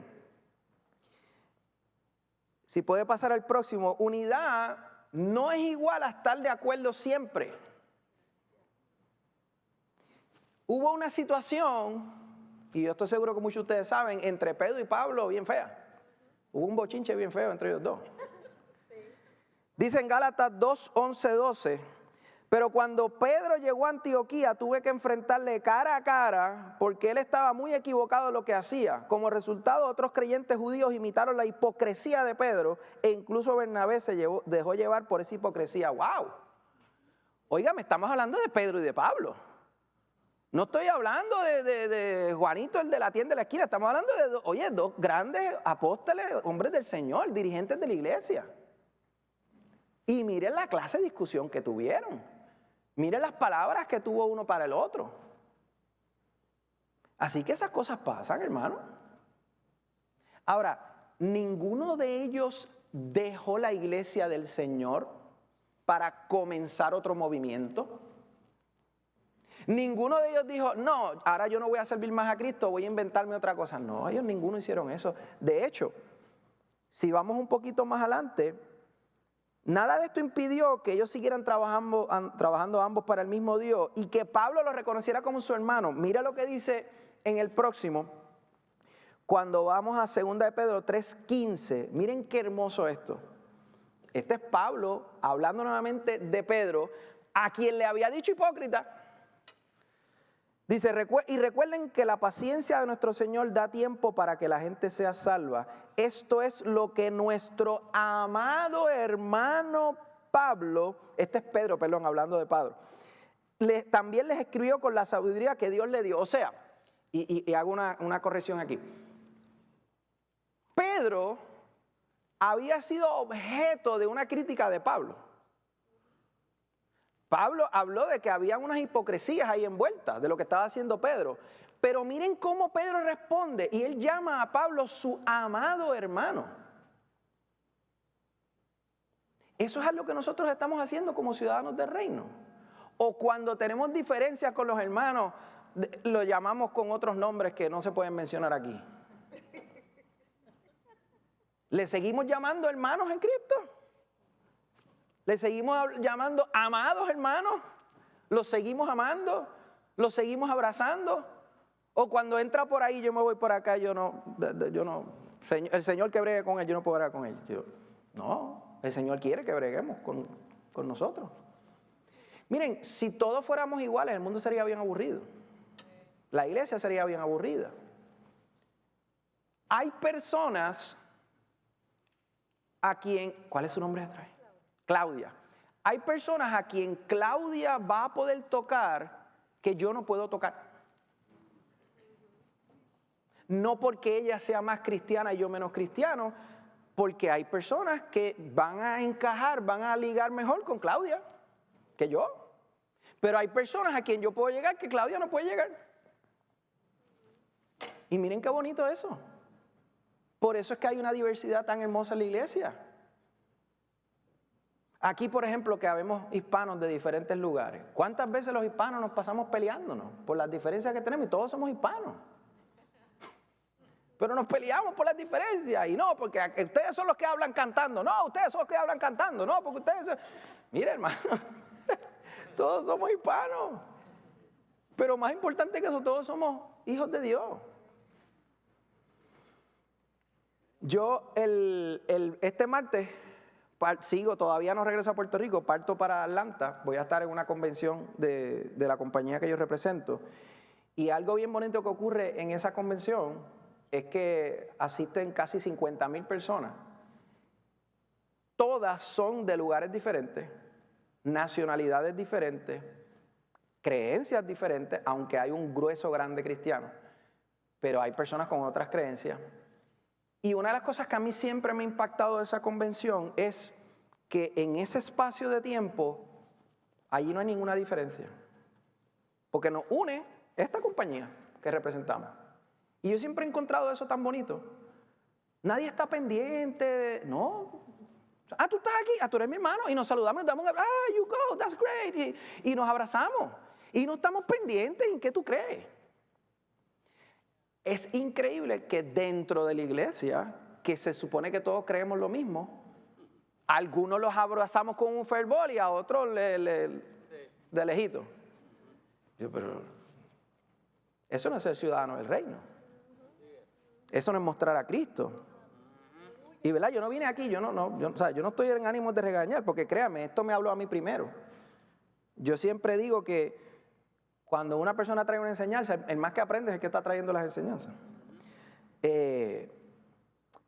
Si puede pasar al próximo, unidad no es igual a estar de acuerdo siempre. Hubo una situación, y yo estoy seguro que muchos de ustedes saben, entre Pedro y Pablo bien fea. Hubo un bochinche bien feo entre ellos dos. Dice en Gálatas 2, 11, 12, pero cuando Pedro llegó a Antioquía tuve que enfrentarle cara a cara porque él estaba muy equivocado en lo que hacía. Como resultado, otros creyentes judíos imitaron la hipocresía de Pedro e incluso Bernabé se dejó llevar por esa hipocresía. ¡Wow! Oigan, estamos hablando de Pedro y de Pablo. No estoy hablando de Juanito, el de la tienda de la esquina. Estamos hablando de, dos grandes apóstoles, hombres del Señor, dirigentes de la iglesia. Y miren la clase de discusión que tuvieron. Miren las palabras que tuvo uno para el otro. Así que esas cosas pasan, hermano. Ahora, ninguno de ellos dejó la iglesia del Señor para comenzar otro movimiento. Ninguno de ellos dijo, no, ahora yo no voy a servir más a Cristo, voy a inventarme otra cosa. No, ellos ninguno hicieron eso. De hecho, si vamos un poquito más adelante, nada de esto impidió que ellos siguieran trabajando ambos para el mismo Dios y que Pablo lo reconociera como su hermano. Mira lo que dice en el próximo, cuando vamos a 2 de Pedro 3:15. Miren qué hermoso esto. Este es Pablo hablando nuevamente de Pedro, a quien le había dicho hipócrita. Dice, y recuerden que la paciencia de nuestro Señor da tiempo para que la gente sea salva. Esto es lo que nuestro amado hermano Pablo, este es Pedro, perdón, hablando de Pablo, también les escribió con la sabiduría que Dios le dio. O sea, y hago una corrección aquí. Pedro había sido objeto de una crítica de Pablo. Pablo habló de que había unas hipocresías ahí envueltas de lo que estaba haciendo Pedro. Pero miren cómo Pedro responde y él llama a Pablo su amado hermano. Eso es algo que nosotros estamos haciendo como ciudadanos del reino. O cuando tenemos diferencias con los hermanos, lo llamamos con otros nombres que no se pueden mencionar aquí. ¿Le seguimos llamando hermanos en Cristo? ¿Le seguimos llamando amados hermanos? ¿Los seguimos amando? ¿Los seguimos abrazando? O cuando entra por ahí, yo me voy por acá, yo no, el Señor que bregue con él, yo no puedo bregar con él. No, el Señor quiere que breguemos con nosotros. Miren, si todos fuéramos iguales, el mundo sería bien aburrido. La iglesia sería bien aburrida. Hay personas a quien, ¿cuál es su nombre atrás? Claudia. Hay personas a quien Claudia va a poder tocar que yo no puedo tocar. No porque ella sea más cristiana y yo menos cristiano, porque hay personas que van a encajar, van a ligar mejor con Claudia que yo. Pero hay personas a quien yo puedo llegar que Claudia no puede llegar. Y miren qué bonito eso. Por eso es que hay una diversidad tan hermosa en la iglesia. Aquí, por ejemplo, que habemos hispanos de diferentes lugares. ¿Cuántas veces los hispanos nos pasamos peleándonos por las diferencias que tenemos? Y todos somos hispanos. Pero nos peleamos por las diferencias. Y no, porque ustedes son los que hablan cantando. No, ustedes son los que hablan cantando. No, porque ustedes son... Mire, hermano, todos somos hispanos. Pero más importante que eso, todos somos hijos de Dios. Yo este martes sigo, todavía no regreso a Puerto Rico, parto para Atlanta, voy a estar en una convención de la compañía que yo represento. Y algo bien bonito que ocurre en esa convención es que asisten casi 50,000 personas. Todas son de lugares diferentes, nacionalidades diferentes, creencias diferentes, aunque hay un grueso grande cristiano, pero hay personas con otras creencias. Y una de las cosas que a mí siempre me ha impactado de esa convención es que en ese espacio de tiempo, allí no hay ninguna diferencia. Porque nos une esta compañía que representamos. Y yo siempre he encontrado eso tan bonito. Nadie está pendiente, no. Tú estás aquí, tú eres mi hermano. Y nos saludamos y damos un abrazo. You go, that's great. Y nos abrazamos. Y no estamos pendientes en qué tú crees. Es increíble que dentro de la iglesia, que se supone que todos creemos lo mismo, algunos los abrazamos con un fervor y a otros de lejito. Yo, pero eso no es ser ciudadano del reino. Eso no es mostrar a Cristo. Y verdad, yo no vine aquí, yo no estoy en ánimo de regañar, porque créame, esto me habló a mí primero. Yo siempre digo que cuando una persona trae una enseñanza, el más que aprende es el que está trayendo las enseñanzas.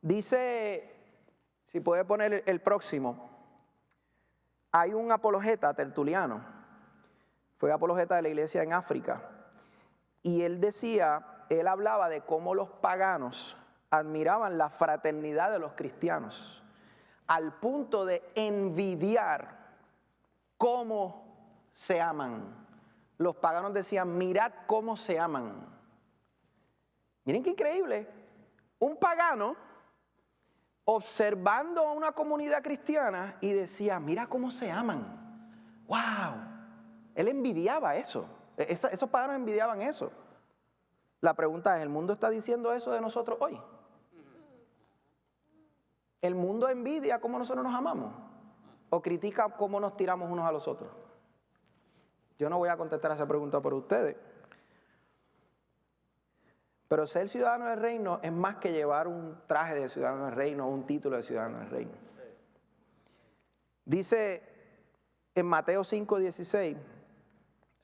Dice, si puede poner el próximo, hay un apologeta, Tertuliano, fue apologeta de la iglesia en África, y él hablaba de cómo los paganos admiraban la fraternidad de los cristianos, al punto de envidiar cómo se aman. Los paganos decían, mirad cómo se aman. Miren qué increíble. Un pagano observando a una comunidad cristiana y decía, mira cómo se aman. ¡Wow! Él envidiaba eso. Esos paganos envidiaban eso. La pregunta es, ¿el mundo está diciendo eso de nosotros hoy? ¿El mundo envidia cómo nosotros nos amamos? ¿O critica cómo nos tiramos unos a los otros? Yo no voy a contestar esa pregunta por ustedes. Pero ser ciudadano del reino es más que llevar un traje de ciudadano del reino o un título de ciudadano del reino. Dice en Mateo 5:16,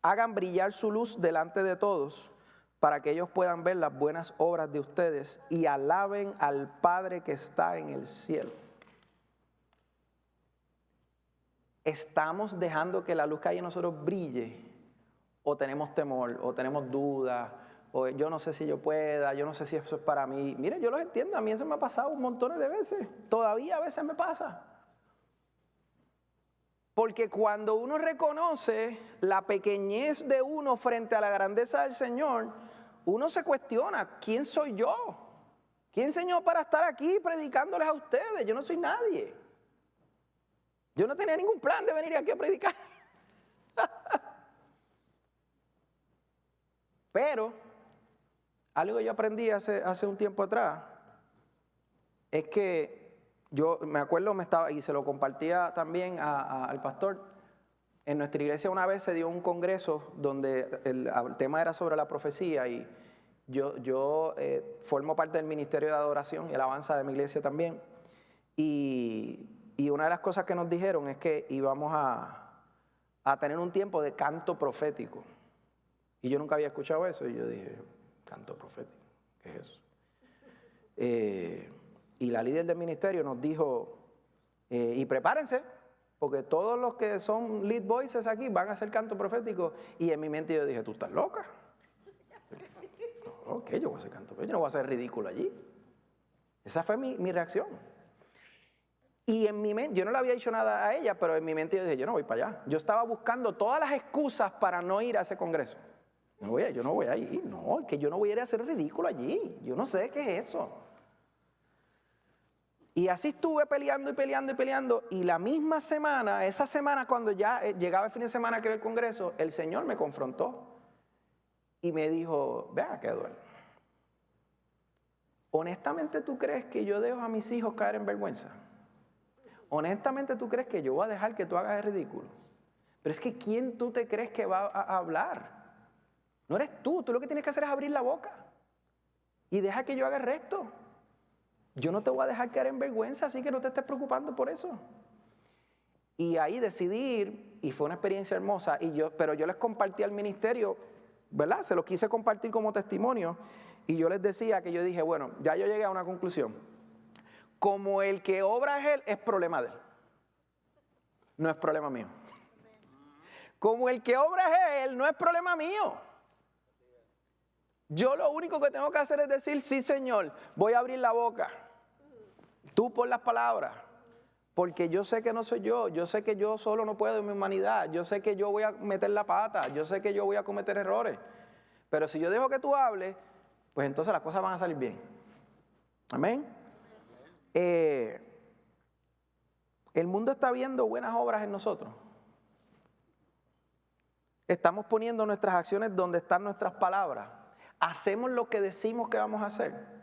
hagan brillar su luz delante de todos para que ellos puedan ver las buenas obras de ustedes y alaben al Padre que está en el cielo. ¿Estamos dejando que la luz que hay en nosotros brille? ¿O tenemos temor? ¿O tenemos dudas? ¿O yo no sé si yo pueda? ¿Yo no sé si eso es para mí? Mire, yo los entiendo. A mí eso me ha pasado un montón de veces. Todavía a veces me pasa. Porque cuando uno reconoce la pequeñez de uno frente a la grandeza del Señor, uno se cuestiona, ¿quién soy yo? ¿Quién enseñó para estar aquí predicándoles a ustedes? Yo no soy nadie. Yo no tenía ningún plan de venir aquí a predicar. Pero algo que yo aprendí hace un tiempo atrás es que yo me acuerdo, y se lo compartía también al pastor. En nuestra iglesia una vez se dio un congreso donde el tema era sobre la profecía y yo formo parte del ministerio de adoración y alabanza de mi iglesia también. Y una de las cosas que nos dijeron es que íbamos a tener un tiempo de canto profético. Y yo nunca había escuchado eso y yo dije, canto profético, ¿qué es eso? Y la líder del ministerio nos dijo, y prepárense, porque todos los que son lead voices aquí van a hacer canto profético. Y en mi mente yo dije, ¿tú estás loca? Ok, yo voy a hacer canto profético, yo no voy a hacer ridículo allí. Esa fue mi reacción. Y en mi mente, yo no le había dicho nada a ella, pero en mi mente yo dije, yo no voy para allá. Yo estaba buscando todas las excusas para no ir a ese congreso. Yo no voy a ir, no, es que yo no voy a ir a hacer ridículo allí. Yo no sé qué es eso. Y así estuve peleando y peleando y peleando. Y la misma semana, esa semana cuando ya llegaba el fin de semana que era el congreso, el Señor me confrontó. Y me dijo, vea que duele. Honestamente, ¿tú crees que yo dejo a mis hijos caer en vergüenza? Honestamente, ¿tú crees que yo voy a dejar que tú hagas el ridículo? Pero es que ¿quién tú te crees que va a hablar? No eres tú lo que tienes que hacer es abrir la boca. Y deja que yo haga el resto. Yo no te voy a dejar caer en vergüenza, así que no te estés preocupando por eso. Y ahí decidí ir, y fue una experiencia hermosa, pero yo les compartí al ministerio, ¿verdad? Se lo quise compartir como testimonio, y yo les decía que yo dije, bueno, ya yo llegué a una conclusión. Como el que obra es él, es problema de él. No es problema mío. Como el que obra es él, no es problema mío. Yo lo único que tengo que hacer es decir, sí, Señor, voy a abrir la boca. Tú pon las palabras, porque yo sé que no soy yo sé que yo solo no puedo en mi humanidad, yo sé que yo voy a meter la pata, yo sé que yo voy a cometer errores, pero si yo dejo que tú hables, pues entonces las cosas van a salir bien. Amén. El mundo está viendo buenas obras en nosotros. Estamos poniendo nuestras acciones donde están nuestras palabras. Hacemos lo que decimos que vamos a hacer.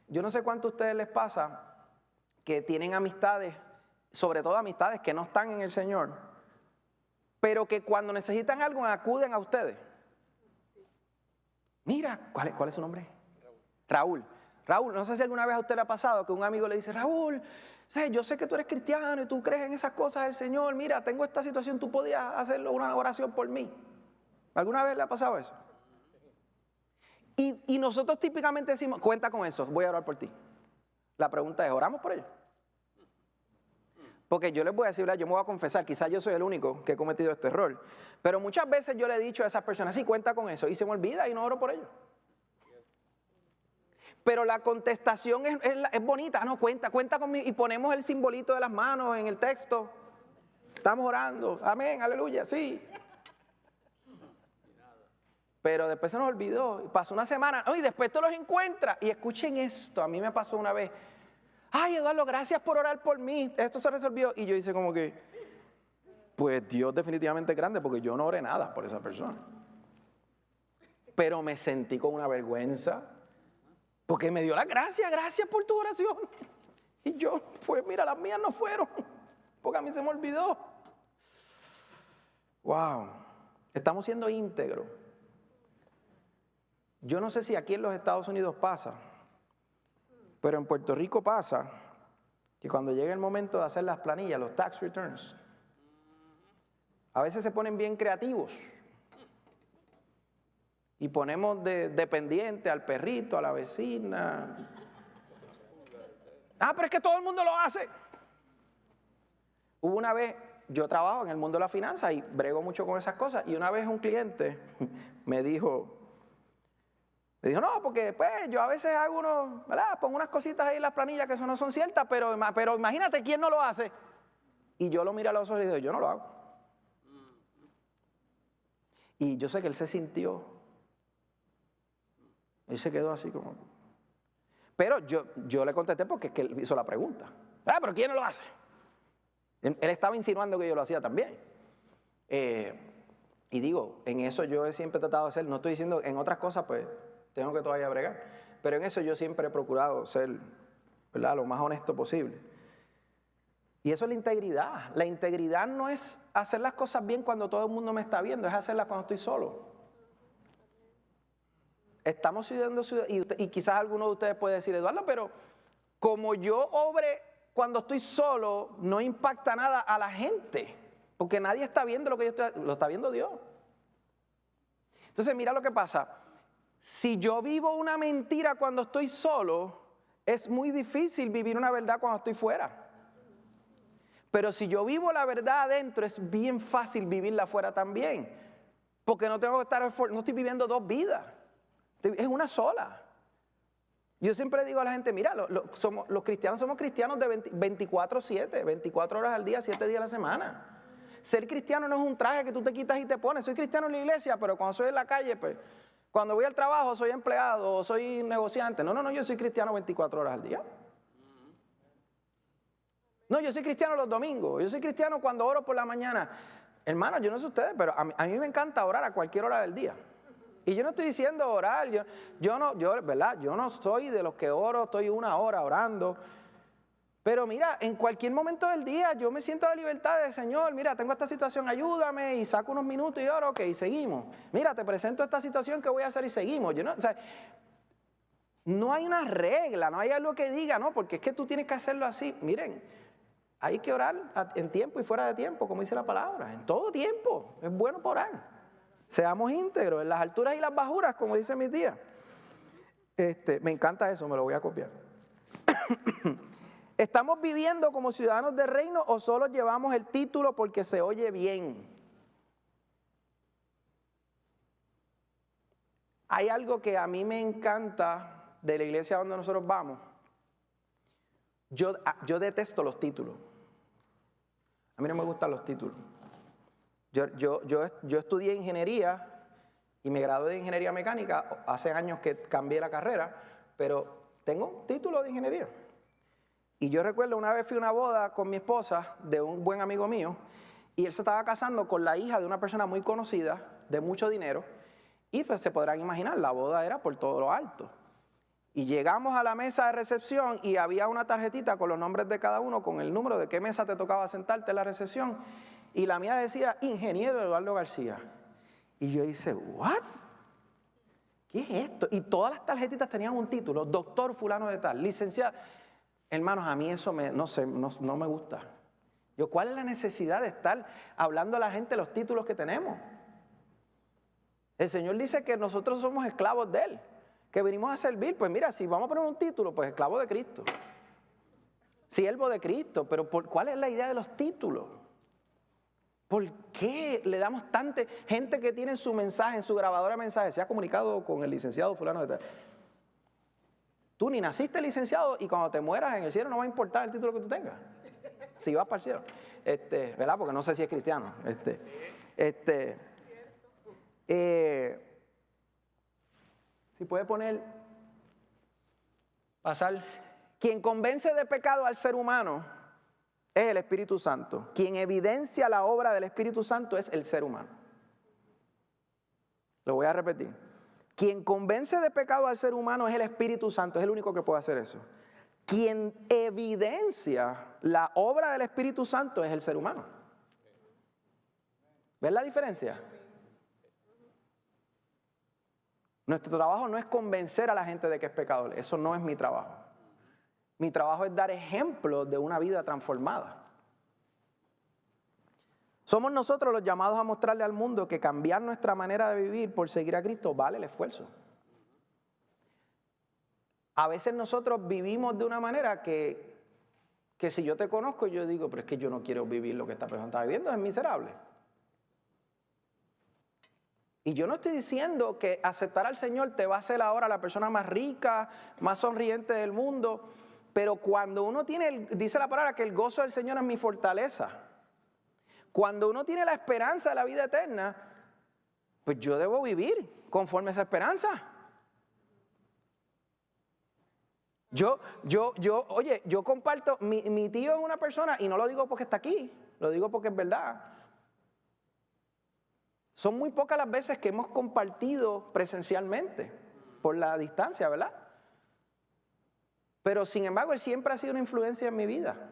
Yo no sé cuánto a ustedes les pasa que tienen amistades, sobre todo amistades que no están en el Señor, pero que cuando necesitan algo acuden a ustedes. Mira, ¿cuál es su nombre? Raúl. Raúl, no sé si alguna vez a usted le ha pasado que un amigo le dice, Raúl, yo sé que tú eres cristiano y tú crees en esas cosas del Señor, mira, tengo esta situación, tú podías hacer una oración por mí. ¿Alguna vez le ha pasado eso? Y nosotros típicamente decimos, cuenta con eso, voy a orar por ti. La pregunta es, ¿oramos por ellos? Porque yo les voy a decir, yo me voy a confesar, quizás yo soy el único que he cometido este error, pero muchas veces yo le he dicho a esas personas, sí, cuenta con eso, y se me olvida y no oro por ellos. Pero la contestación es bonita, no, cuenta conmigo, y ponemos el simbolito de las manos en el texto, estamos orando, amén, aleluya, sí. Pero después se nos olvidó, pasó una semana, y después te los encuentras, y escuchen esto, a mí me pasó una vez, ay Eduardo, gracias por orar por mí, esto se resolvió, y yo hice como que, pues Dios definitivamente es grande, porque yo no oré nada por esa persona. Pero me sentí con una vergüenza, porque me dio las gracias por tu oración. Y yo, pues mira, las mías no fueron, porque a mí se me olvidó. Wow, estamos siendo íntegros. Yo no sé si aquí en los Estados Unidos pasa, pero en Puerto Rico pasa que cuando llega el momento de hacer las planillas, los tax returns, a veces se ponen bien creativos. Y ponemos de dependiente al perrito, a la vecina. Pero es que todo el mundo lo hace. Hubo una vez, yo trabajo en el mundo de la finanza y brego mucho con esas cosas. Y una vez un cliente me dijo, no, porque pues yo a veces hago ¿verdad? Pongo unas cositas ahí en las planillas que eso no son ciertas, pero imagínate quién no lo hace. Y yo lo miré a los ojos y digo, yo no lo hago. Y yo sé que él se sintió. Él se quedó así como. Pero yo le contesté porque es que él hizo la pregunta. Pero ¿quién no lo hace? Él estaba insinuando que yo lo hacía también. Y digo, en eso yo he siempre tratado de ser, no estoy diciendo, en otras cosas pues tengo que todavía bregar, pero en eso yo siempre he procurado ser, ¿verdad?, lo más honesto posible. Y eso es la integridad. La integridad no es hacer las cosas bien cuando todo el mundo me está viendo, es hacerlas cuando estoy solo. Estamos siguiendo, y quizás alguno de ustedes puede decir, Eduardo, pero como yo obre cuando estoy solo, no impacta nada a la gente, porque nadie está viendo lo que yo estoy haciendo, lo está viendo Dios. Entonces mira lo que pasa, si yo vivo una mentira cuando estoy solo, es muy difícil vivir una verdad cuando estoy fuera. Pero si yo vivo la verdad adentro, es bien fácil vivirla afuera también, porque no tengo que no estoy viviendo dos vidas. Es una sola. Yo siempre le digo a la gente, mira, los cristianos somos cristianos de 24/7, 24 horas al día, 7 días a la semana. Ser cristiano no es un traje que tú te quitas y te pones. Soy cristiano en la iglesia, pero cuando soy en la calle, pues, cuando voy al trabajo soy empleado o soy negociante. No, yo soy cristiano 24 horas al día. No, yo soy cristiano los domingos. Yo soy cristiano cuando oro por la mañana. Hermanos, yo no sé ustedes, pero a mí me encanta orar a cualquier hora del día. Y yo no estoy diciendo orar, ¿verdad? Yo no soy de los que oro, estoy 1 hora orando. Pero mira, en cualquier momento del día yo me siento a la libertad de, Señor, mira, tengo esta situación, ayúdame, y saco unos minutos y oro, ok, y seguimos. Mira, te presento esta situación que voy a hacer y seguimos. No hay una regla, no hay algo que diga, no, porque es que tú tienes que hacerlo así. Miren, hay que orar en tiempo y fuera de tiempo, como dice la palabra, en todo tiempo, es bueno para orar. Seamos íntegros en las alturas y las bajuras, como dice mi tía. Me encanta eso, me lo voy a copiar. ¿Estamos viviendo como ciudadanos del reino o solo llevamos el título porque se oye bien? Hay algo que a mí me encanta de la iglesia donde nosotros vamos. Yo detesto los títulos. A mí no me gustan los títulos. Yo estudié ingeniería y me gradué de ingeniería mecánica. Hace años que cambié la carrera, pero tengo un título de ingeniería. Y yo recuerdo una vez fui a una boda con mi esposa de un buen amigo mío y él se estaba casando con la hija de una persona muy conocida, de mucho dinero. Y pues se podrán imaginar, la boda era por todo lo alto. Y llegamos a la mesa de recepción y había una tarjetita con los nombres de cada uno, con el número de qué mesa te tocaba sentarte en la recepción. Y la mía decía, Ingeniero Eduardo García. Y yo hice, ¿what? ¿Qué es esto? Y todas las tarjetitas tenían un título, doctor fulano de tal, licenciado. Hermanos, a mí eso no me gusta. Yo, ¿cuál es la necesidad de estar hablando a la gente los títulos que tenemos? El Señor dice que nosotros somos esclavos de Él, que venimos a servir. Pues mira, si vamos a poner un título, pues esclavo de Cristo, siervo de Cristo. Pero ¿cuál es la idea de los títulos? ¿Por qué le damos tanta gente que tiene su mensaje, en su grabadora de mensajes, se ha comunicado con el licenciado fulano de tal? Tú ni naciste licenciado y cuando te mueras en el cielo no va a importar el título que tú tengas. Si vas para el cielo. ¿Verdad? Porque no sé si es cristiano. Si puede pasar. Quien convence de pecado al ser humano es el Espíritu Santo. Quien evidencia la obra del Espíritu Santo es el ser humano. Lo voy a repetir. Quien convence de pecado al ser humano es el Espíritu Santo, es el único que puede hacer eso. Quien evidencia la obra del Espíritu Santo es el ser humano. ¿Ves la diferencia? Nuestro trabajo no es convencer a la gente de que es pecador, eso no es mi trabajo. Mi trabajo es dar ejemplos de una vida transformada. Somos nosotros los llamados a mostrarle al mundo que cambiar nuestra manera de vivir por seguir a Cristo vale el esfuerzo. A veces nosotros vivimos de una manera que si yo te conozco, yo digo, pero es que yo no quiero vivir lo que esta persona está viviendo, es miserable. Y yo no estoy diciendo que aceptar al Señor te va a hacer ahora la persona más rica, más sonriente del mundo, pero cuando uno dice la palabra que el gozo del Señor es mi fortaleza. Cuando uno tiene la esperanza de la vida eterna, pues yo debo vivir conforme a esa esperanza. Yo comparto, mi tío es una persona, y no lo digo porque está aquí, lo digo porque es verdad. Son muy pocas las veces que hemos compartido presencialmente, por la distancia, ¿verdad? Pero sin embargo, él siempre ha sido una influencia en mi vida.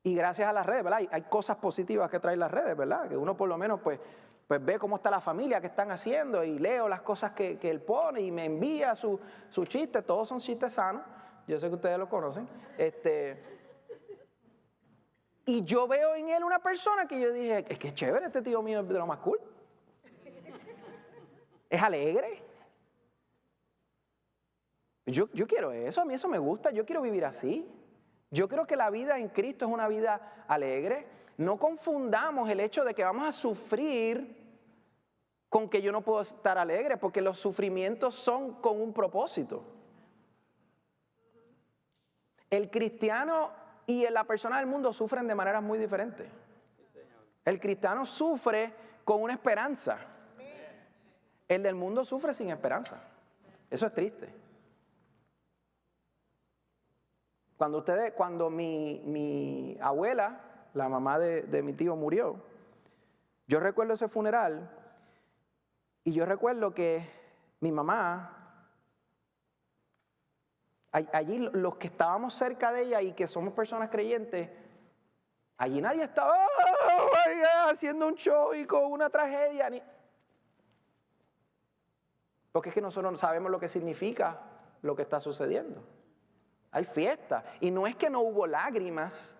Y gracias a las redes, ¿verdad? Hay cosas positivas que traen las redes, ¿verdad? Que uno por lo menos pues ve cómo está la familia, qué están haciendo, y leo las cosas que él pone y me envía sus chistes. Todos son chistes sanos, yo sé que ustedes lo conocen. Y yo veo en él una persona que yo dije, es que es chévere, este tío mío es de lo más cool. Es alegre. Yo quiero eso, a mí eso me gusta, yo quiero vivir así. Yo creo que la vida en Cristo es una vida alegre. No confundamos el hecho de que vamos a sufrir con que yo no puedo estar alegre, porque los sufrimientos son con un propósito. El cristiano y la persona del mundo sufren de maneras muy diferentes. El cristiano sufre con una esperanza. El del mundo sufre sin esperanza. Eso es triste. Cuando mi abuela, la mamá de mi tío, murió, yo recuerdo ese funeral y yo recuerdo que mi mamá, allí los que estábamos cerca de ella y que somos personas creyentes, allí nadie estaba haciendo un show y con una tragedia. Porque es que nosotros no sabemos lo que significa lo que está sucediendo. Hay fiesta. Y no es que no hubo lágrimas.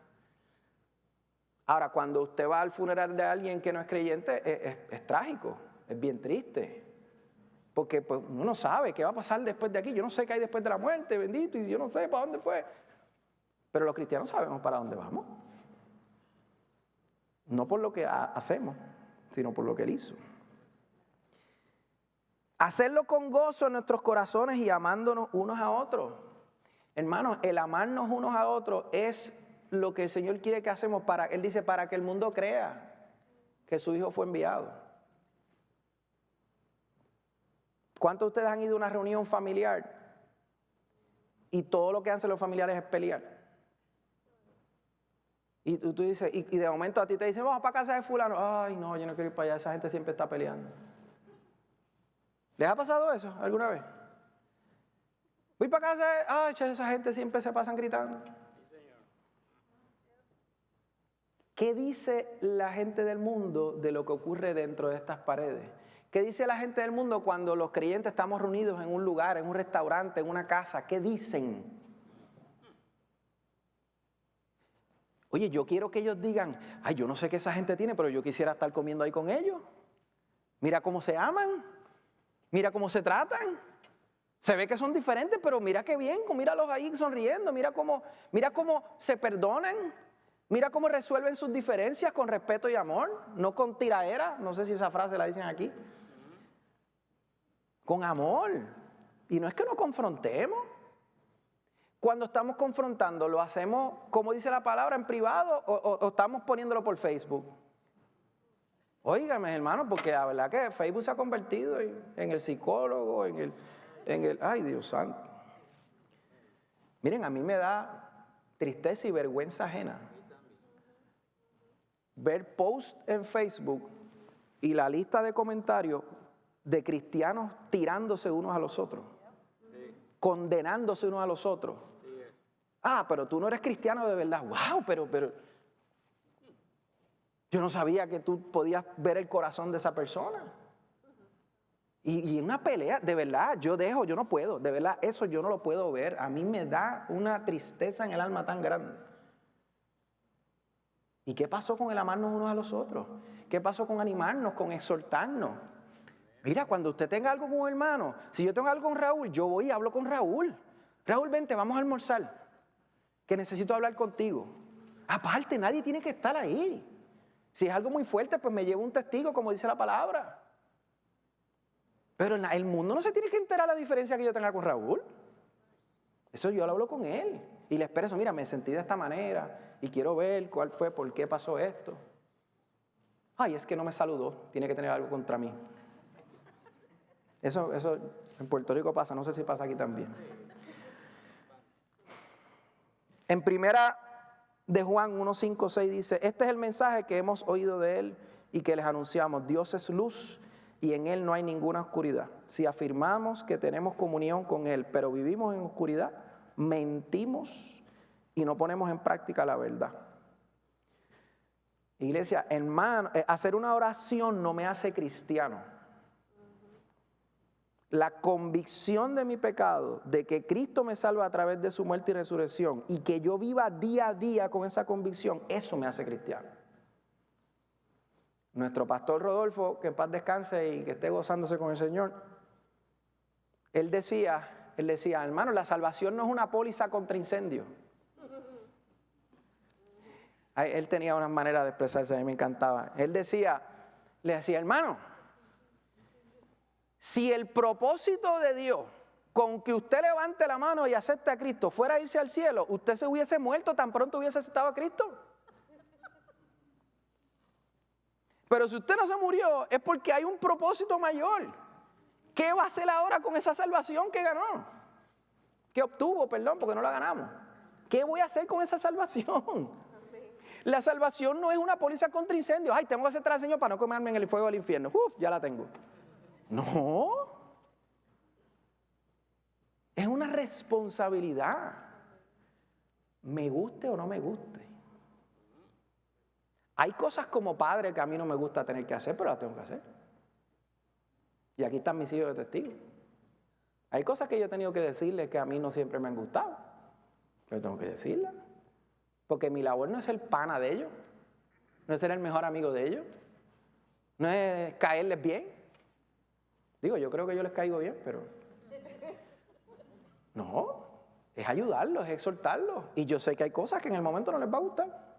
Ahora, cuando usted va al funeral de alguien que no es creyente, es trágico, es bien triste. Porque pues, uno no sabe qué va a pasar después de aquí. Yo no sé qué hay después de la muerte, bendito, y yo no sé para dónde fue. Pero los cristianos sabemos para dónde vamos. No por lo que hacemos, sino por lo que Él hizo. Hacerlo con gozo en nuestros corazones y amándonos unos a otros. Hermanos, el amarnos unos a otros es lo que el Señor quiere que hacemos Él dice, para que el mundo crea que su Hijo fue enviado. ¿Cuántos de ustedes han ido a una reunión familiar y todo lo que hacen los familiares es pelear? Y tú dices, y de momento a ti te dicen, vamos para casa de fulano. Ay, no, yo no quiero ir para allá, esa gente siempre está peleando. ¿Les ha pasado eso alguna vez? Fui para casa, ay, esa gente siempre se pasan gritando. ¿Qué dice la gente del mundo de lo que ocurre dentro de estas paredes? ¿Qué dice la gente del mundo cuando los creyentes estamos reunidos en un lugar, en un restaurante, en una casa? ¿Qué dicen? Oye, yo quiero que ellos digan, ay, yo no sé qué esa gente tiene, pero yo quisiera estar comiendo ahí con ellos. Mira cómo se aman, mira cómo se tratan. Se ve que son diferentes, pero mira qué bien, míralos ahí sonriendo, mira cómo se perdonan. Mira cómo resuelven sus diferencias con respeto y amor, no con tiraera, no sé si esa frase la dicen aquí. Con amor. Y no es que nos confrontemos. Cuando estamos confrontando, ¿lo hacemos, como dice la palabra, en privado o estamos poniéndolo por Facebook? Óigame, hermano, porque la verdad que Facebook se ha convertido en el psicólogo, en el ay, Dios santo. Miren, a mí me da tristeza y vergüenza ajena ver posts en Facebook y la lista de comentarios de cristianos tirándose unos a los otros, condenándose unos a los otros. Ah, pero tú no eres cristiano de verdad. Wow, pero yo no sabía que tú podías ver el corazón de esa persona. Y en una pelea, de verdad, yo no puedo, de verdad, eso yo no lo puedo ver. A mí me da una tristeza en el alma tan grande. ¿Y qué pasó con el amarnos unos a los otros? ¿Qué pasó con animarnos, con exhortarnos? Mira, cuando usted tenga algo con un hermano, si yo tengo algo con Raúl, yo voy y hablo con Raúl. Raúl, vente, vamos a almorzar, que necesito hablar contigo. Aparte, nadie tiene que estar ahí. Si es algo muy fuerte, pues me llevo un testigo, como dice la palabra. Pero el mundo no se tiene que enterar la diferencia que yo tenga con Raúl. Eso yo lo hablo con él. Y le expreso, mira, me sentí de esta manera y quiero ver cuál fue, por qué pasó esto. Ay, es que no me saludó, tiene que tener algo contra mí. Eso en Puerto Rico pasa, no sé si pasa aquí también. En primera de Juan 1, 5, 6 dice, este es el mensaje que hemos oído de él y que les anunciamos. Dios es luz y en él no hay ninguna oscuridad. Si afirmamos que tenemos comunión con él, pero vivimos en oscuridad, mentimos y no ponemos en práctica la verdad. Iglesia, hermano, hacer una oración no me hace cristiano. La convicción de mi pecado, de que Cristo me salva a través de su muerte y resurrección y que yo viva día a día con esa convicción, eso me hace cristiano. Nuestro pastor Rodolfo, que en paz descanse y que esté gozándose con el Señor, él decía, hermano, la salvación no es una póliza contra incendio. Él tenía una manera de expresarse, a mí me encantaba. Él le decía, hermano, si el propósito de Dios con que usted levante la mano y acepte a Cristo fuera irse al cielo, usted se hubiese muerto tan pronto hubiese aceptado a Cristo. Pero si usted no se murió es porque hay un propósito mayor. ¿Qué va a hacer ahora con esa salvación que ganó? Que obtuvo, perdón, porque no la ganamos. ¿Qué voy a hacer con esa salvación? La salvación no es una póliza contra incendios. Ay, tengo que aceptar al Señor para no quemarme en el fuego del infierno. Uf, ya la tengo. No. Es una responsabilidad. Me guste o no me guste. Hay cosas como padre que a mí no me gusta tener que hacer, pero las tengo que hacer. Y aquí están mis hijos de testigos. Hay cosas que yo he tenido que decirles que a mí no siempre me han gustado, pero tengo que decirlas. Porque mi labor no es ser pana de ellos, no es ser el mejor amigo de ellos, no es caerles bien. Digo, yo creo que yo les caigo bien, pero no, es ayudarlos, es exhortarlos. Y yo sé que hay cosas que en el momento no les va a gustar.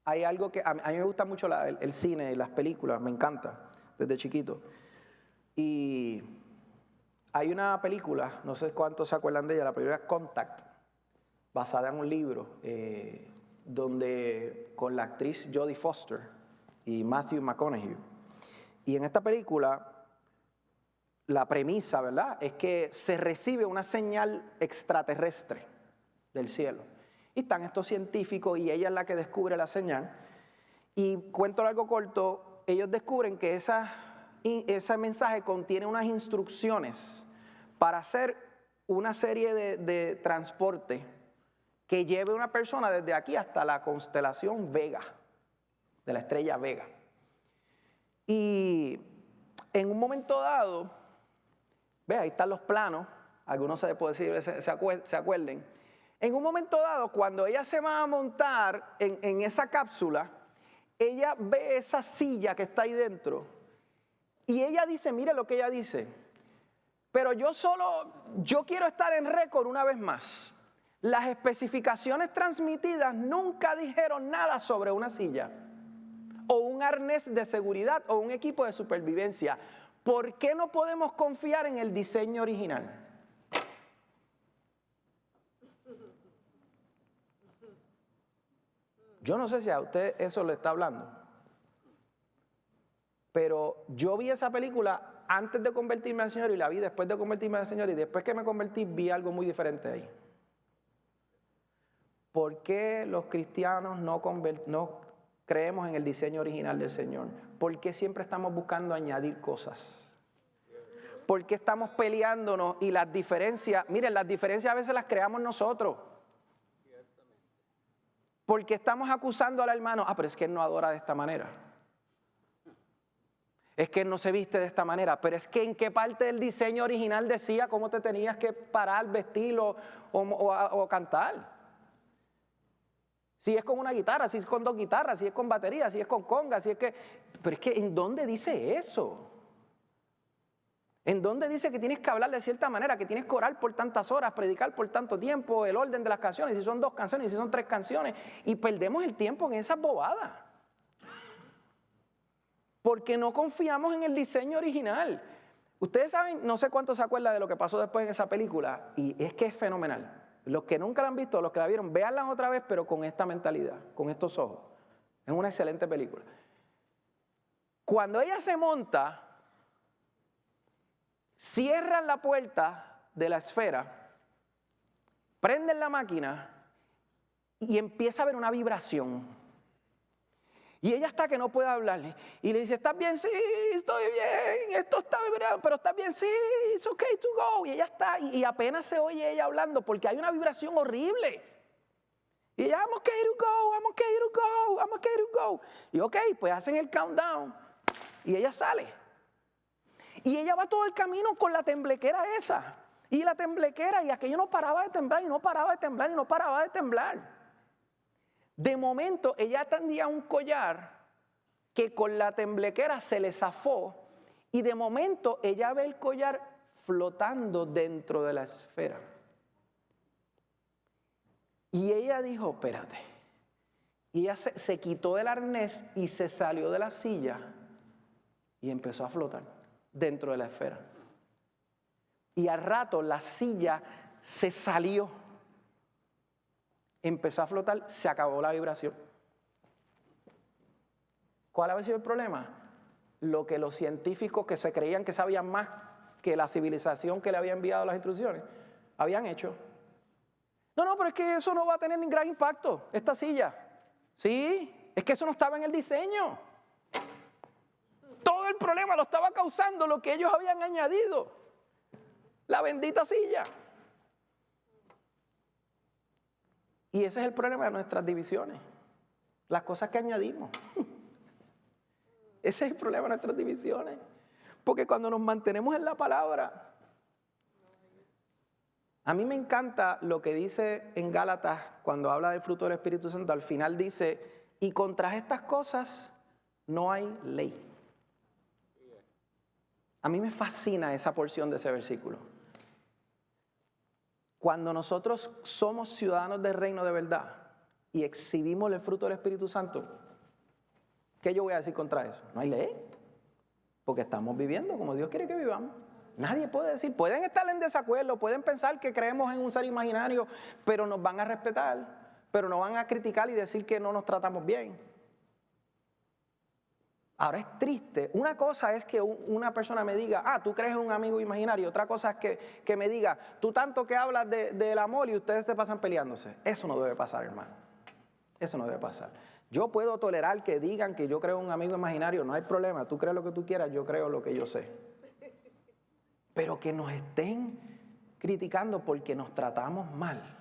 Hay algo que a mí me gusta mucho el cine y las películas, me encanta, desde chiquito. Y hay una película, no sé cuántos se acuerdan de ella, la película Contact, basada en un libro, donde con la actriz Jodie Foster y Matthew McConaughey. Y en esta película, la premisa, ¿verdad?, es que se recibe una señal extraterrestre del cielo. Y están estos científicos y ella es la que descubre la señal. Y cuento algo corto, ellos descubren que ese mensaje contiene unas instrucciones para hacer una serie de transporte que lleve a una persona desde aquí hasta la constelación Vega, de la estrella Vega. Y en un momento dado, ahí están los planos, algunos se acuerden. En un momento dado, cuando ella se va a montar en esa cápsula, ella ve esa silla que está ahí dentro y ella dice, mire lo que ella dice, pero yo quiero estar en récord una vez más. Las especificaciones transmitidas nunca dijeron nada sobre una silla o un arnés de seguridad o un equipo de supervivencia. ¿Por qué no podemos confiar en el diseño original? Yo no sé si a usted eso le está hablando, pero yo vi esa película antes de convertirme al Señor y la vi después de convertirme al Señor, y después que me convertí vi algo muy diferente ahí. ¿Por qué los cristianos no creemos en el diseño original del Señor? ¿Por qué siempre estamos buscando añadir cosas? ¿Por qué estamos peleándonos y las diferencias? Miren, las diferencias a veces las creamos nosotros. Porque estamos acusando al hermano, pero es que él no adora de esta manera. Es que él no se viste de esta manera. Pero es que en qué parte del diseño original decía cómo te tenías que parar, vestir o cantar. Si es con una guitarra, si es con dos guitarras, si es con batería, si es con conga, si es que... Pero es que ¿en dónde dice eso? ¿En dónde dice que tienes que hablar de cierta manera, que tienes que orar por tantas horas, predicar por tanto tiempo, el orden de las canciones, si son 2 canciones, si son 3 canciones? Y perdemos el tiempo en esas bobadas. Porque no confiamos en el diseño original. Ustedes saben, no sé cuánto se acuerdan de lo que pasó después en esa película, y es que es fenomenal. Los que nunca la han visto, los que la vieron, véanla otra vez, pero con esta mentalidad, con estos ojos. Es una excelente película. Cuando ella se monta, cierran la puerta de la esfera, prenden la máquina y empieza a haber una vibración. Y ella está que no puede hablarle. Y le dice, ¿estás bien? Sí, estoy bien. Esto está vibrando, pero ¿estás bien? Sí, it's okay to go. Y ella está, y apenas se oye ella hablando porque hay una vibración horrible. Y ella, I'm okay to go, I'm okay to go, I'm okay to go. Y ok, pues hacen el countdown. Y ella sale. Y ella va todo el camino con la temblequera esa. Y la temblequera, y aquello no paraba de temblar, y no paraba de temblar, y no paraba de temblar. De momento, ella tendía un collar que con la temblequera se le zafó. Y de momento, ella ve el collar flotando dentro de la esfera. Y ella dijo, espérate. Y ella se quitó del arnés y se salió de la silla y empezó a flotar dentro de la esfera. Y al rato la silla se salió, empezó a flotar, se acabó la vibración. ¿Cuál había sido el problema? Lo que los científicos que se creían que sabían más que la civilización que le había enviado las instrucciones habían hecho. No, pero es que eso no va a tener ningún gran impacto, esta silla. Sí, es que eso no estaba en el diseño. Todo el problema lo estaba causando lo que ellos habían añadido. La bendita silla. Y ese es el problema de nuestras divisiones. Las cosas que añadimos. Ese es el problema de nuestras divisiones. Porque cuando nos mantenemos en la palabra... A mí me encanta lo que dice en Gálatas cuando habla del fruto del Espíritu Santo. Al final dice, y contra estas cosas no hay ley. A mí me fascina esa porción de ese versículo. Cuando nosotros somos ciudadanos del reino de verdad y exhibimos el fruto del Espíritu Santo, ¿qué yo voy a decir contra eso? No hay ley, porque estamos viviendo como Dios quiere que vivamos. Nadie puede decir, pueden estar en desacuerdo, pueden pensar que creemos en un ser imaginario, pero nos van a respetar, pero nos van a criticar y decir que no nos tratamos bien. Ahora es triste. Una cosa es que una persona me diga, tú crees en un amigo imaginario. Otra cosa es que me diga, tú tanto que hablas del amor y ustedes se pasan peleándose. Eso no debe pasar, hermano. Eso no debe pasar. Yo puedo tolerar que digan que yo creo un amigo imaginario, no hay problema, tú crees lo que tú quieras, yo creo lo que yo sé. Pero que nos estén criticando porque nos tratamos mal,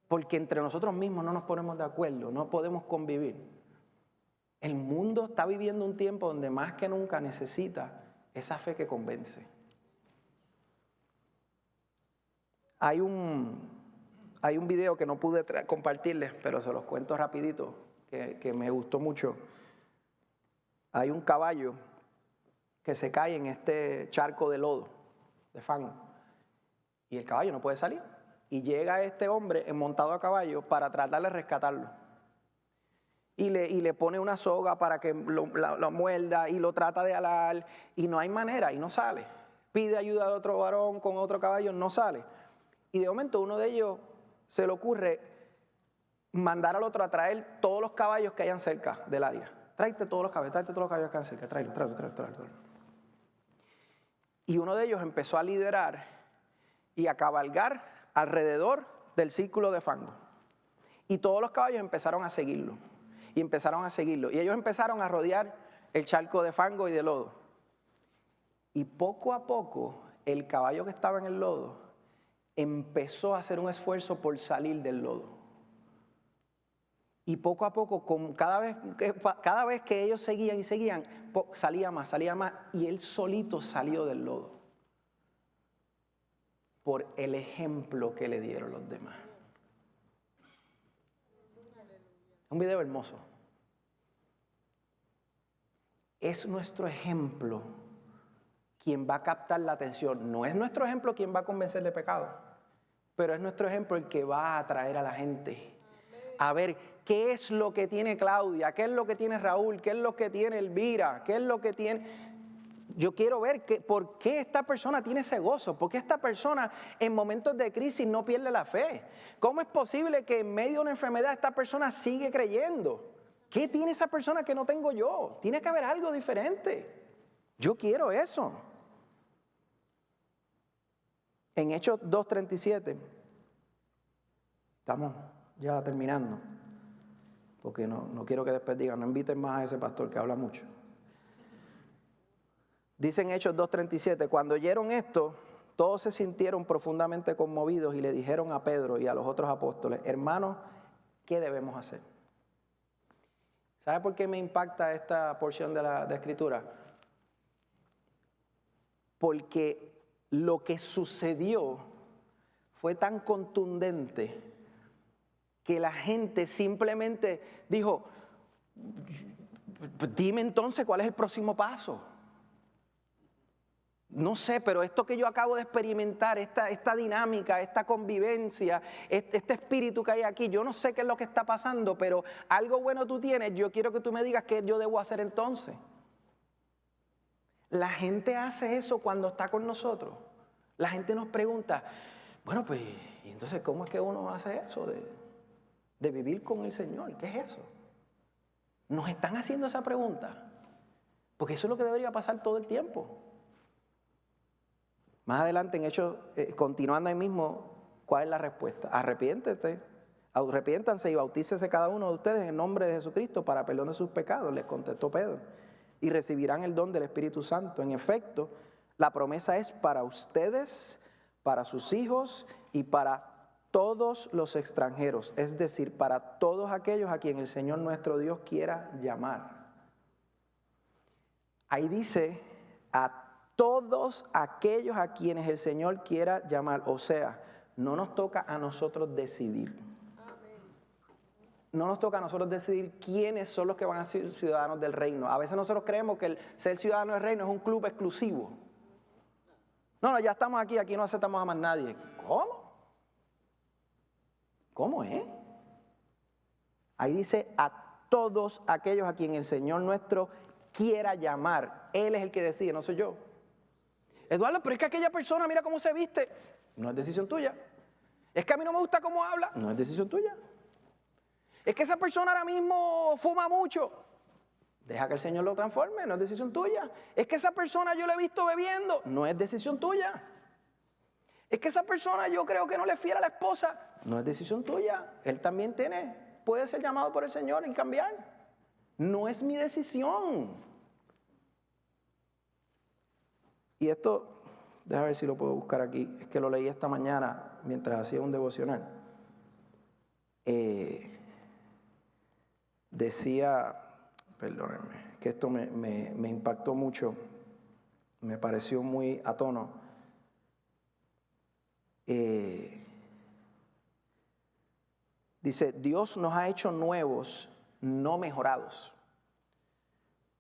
porque entre nosotros mismos no nos ponemos de acuerdo, no podemos convivir. El mundo está viviendo un tiempo donde más que nunca necesita esa fe que convence. Hay un video que no pude compartirles, pero se los cuento rapidito, que me gustó mucho. Hay un caballo que se cae en este charco de lodo, de fango, y el caballo no puede salir. Y llega este hombre montado a caballo para tratar de rescatarlo. Y le pone una soga para que lo muerda y lo trata de alar, y no hay manera, y no sale. Pide ayuda de otro varón con otro caballo, no sale. Y de momento uno de ellos se le ocurre mandar al otro a traer todos los caballos que hayan cerca del área. Tráete todos los caballos que hayan cerca, tráelo. Y uno de ellos empezó a liderar y a cabalgar alrededor del círculo de fango. Y todos los caballos empezaron a seguirlo. Y ellos empezaron a rodear el charco de fango y de lodo. Y poco a poco, el caballo que estaba en el lodo empezó a hacer un esfuerzo por salir del lodo. Y poco a poco, cada vez que ellos seguían, salía más, y él solito salió del lodo. Por el ejemplo que le dieron los demás. Un video hermoso. Es nuestro ejemplo quien va a captar la atención. No es nuestro ejemplo quien va a convencer de pecado, pero es nuestro ejemplo el que va a atraer a la gente. A ver, ¿qué es lo que tiene Claudia? ¿Qué es lo que tiene Raúl? ¿Qué es lo que tiene Elvira? ¿Qué es lo que tiene? Yo quiero ver por qué esta persona tiene ese gozo. ¿Por qué esta persona en momentos de crisis no pierde la fe? ¿Cómo es posible que en medio de una enfermedad esta persona sigue creyendo? ¿Qué tiene esa persona que no tengo yo? Tiene que haber algo diferente. Yo quiero eso. En Hechos 2:37, estamos ya terminando, porque no quiero que después digan, no inviten más a ese pastor que habla mucho. Dice en Hechos 2:37, cuando oyeron esto, todos se sintieron profundamente conmovidos y le dijeron a Pedro y a los otros apóstoles, hermanos, ¿qué debemos hacer? ¿Sabe por qué me impacta esta porción de la Escritura? Porque lo que sucedió fue tan contundente que la gente simplemente dijo, dime entonces cuál es el próximo paso. No sé, pero esto que yo acabo de experimentar, esta dinámica, esta convivencia, este espíritu que hay aquí, yo no sé qué es lo que está pasando, pero algo bueno tú tienes, yo quiero que tú me digas qué yo debo hacer entonces. La gente hace eso cuando está con nosotros. La gente nos pregunta, bueno, pues, ¿y entonces cómo es que uno hace eso de vivir con el Señor? ¿Qué es eso? Nos están haciendo esa pregunta, porque eso es lo que debería pasar todo el tiempo. Más adelante en Hechos, continuando ahí mismo, ¿cuál es la respuesta? Arrepiéntanse y bautícese cada uno de ustedes en el nombre de Jesucristo para perdón de sus pecados, les contestó Pedro, y recibirán el don del Espíritu Santo. En efecto, la promesa es para ustedes, para sus hijos y para todos los extranjeros, es decir, para todos aquellos a quien el Señor nuestro Dios quiera llamar. Ahí dice, a todos aquellos a quienes el Señor quiera llamar. O sea, no nos toca a nosotros decidir. No nos toca a nosotros decidir quiénes son los que van a ser ciudadanos del reino. A veces nosotros creemos que el ser ciudadano del reino es un club exclusivo. No, ya estamos aquí no aceptamos a más nadie. ¿Cómo? ¿Cómo es? Ahí dice a todos aquellos a quien el Señor nuestro quiera llamar. Él es el que decide, no soy yo. Eduardo, pero es que aquella persona, mira cómo se viste. No es decisión tuya. Es que a mí no me gusta cómo habla. No es decisión tuya. Es que esa persona ahora mismo fuma mucho. Deja que el Señor lo transforme, no es decisión tuya. Es que esa persona yo la he visto bebiendo. No es decisión tuya. Es que esa persona yo creo que no le es fiel a la esposa. No es decisión tuya. Él también tiene puede ser llamado por el Señor y cambiar. No es mi decisión. Y esto, déjame ver si lo puedo buscar aquí. Es que lo leí esta mañana mientras hacía un devocional. Decía, perdónenme, que esto me impactó mucho. Me pareció muy a tono. Dice, Dios nos ha hecho nuevos, no mejorados.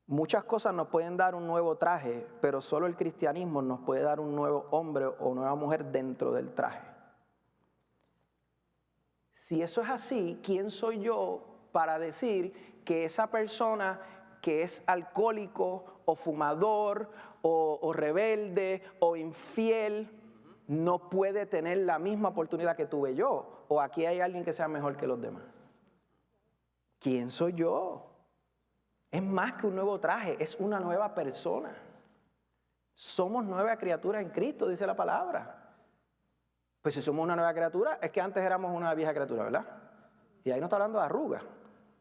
Muchas cosas nos pueden dar un nuevo traje, pero solo el cristianismo nos puede dar un nuevo hombre o nueva mujer dentro del traje. Si eso es así, ¿quién soy yo para decir que esa persona que es alcohólico o fumador o rebelde o infiel no puede tener la misma oportunidad que tuve yo? ¿O aquí hay alguien que sea mejor que los demás? ¿Quién soy yo? Es más que un nuevo traje, es una nueva persona. Somos nueva criatura en Cristo, dice la palabra. Pues si somos una nueva criatura, es que antes éramos una vieja criatura, ¿verdad? Y ahí no está hablando de arrugas,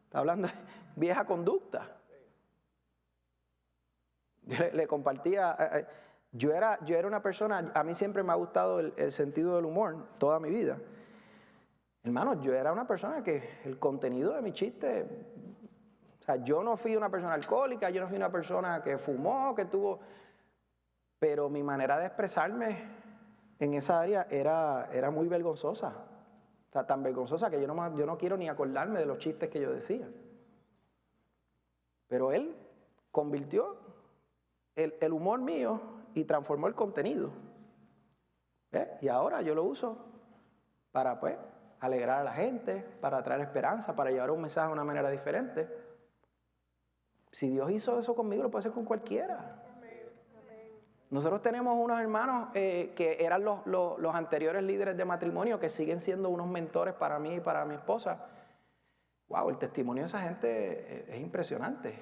está hablando de vieja conducta. Yo le compartía, yo era una persona, a mí siempre me ha gustado el sentido del humor, toda mi vida. Hermano, yo era una persona que el contenido de mi chiste, o sea, yo no fui una persona alcohólica, yo no fui una persona que fumó, que tuvo, pero mi manera de expresarme en esa área era muy vergonzosa. O sea, tan vergonzosa que yo no quiero ni acordarme de los chistes que yo decía. Pero él convirtió el humor mío y transformó el contenido. Y ahora yo lo uso para, pues, alegrar a la gente, para traer esperanza, para llevar un mensaje de una manera diferente. Si Dios hizo eso conmigo, lo puede hacer con cualquiera. Nosotros tenemos unos hermanos que eran los anteriores líderes de matrimonio, que siguen siendo unos mentores para mí y para mi esposa. Wow, el testimonio de esa gente es impresionante.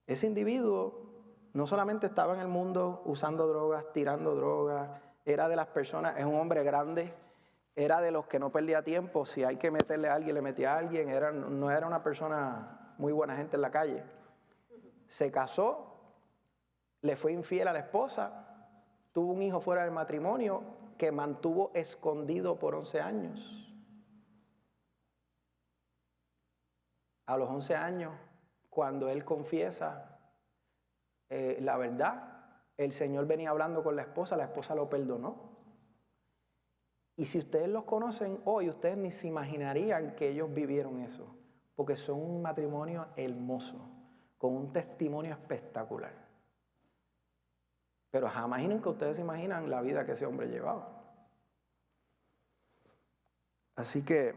Ese individuo no solamente estaba en el mundo usando drogas, tirando drogas, era de las personas, es un hombre grande, era de los que no perdía tiempo. Si hay que meterle a alguien, le metía a alguien. No era una persona muy buena gente en la calle. Se casó, le fue infiel a la esposa, tuvo un hijo fuera del matrimonio que mantuvo escondido por 11 años. A los 11 años, cuando él confiesa la verdad, el Señor venía hablando con la esposa lo perdonó. Y si ustedes los conocen hoy, ustedes ni se imaginarían que ellos vivieron eso, porque son un matrimonio hermoso, con un testimonio espectacular. Pero jamás imaginen que ustedes se imaginan la vida que ese hombre llevaba. Así que,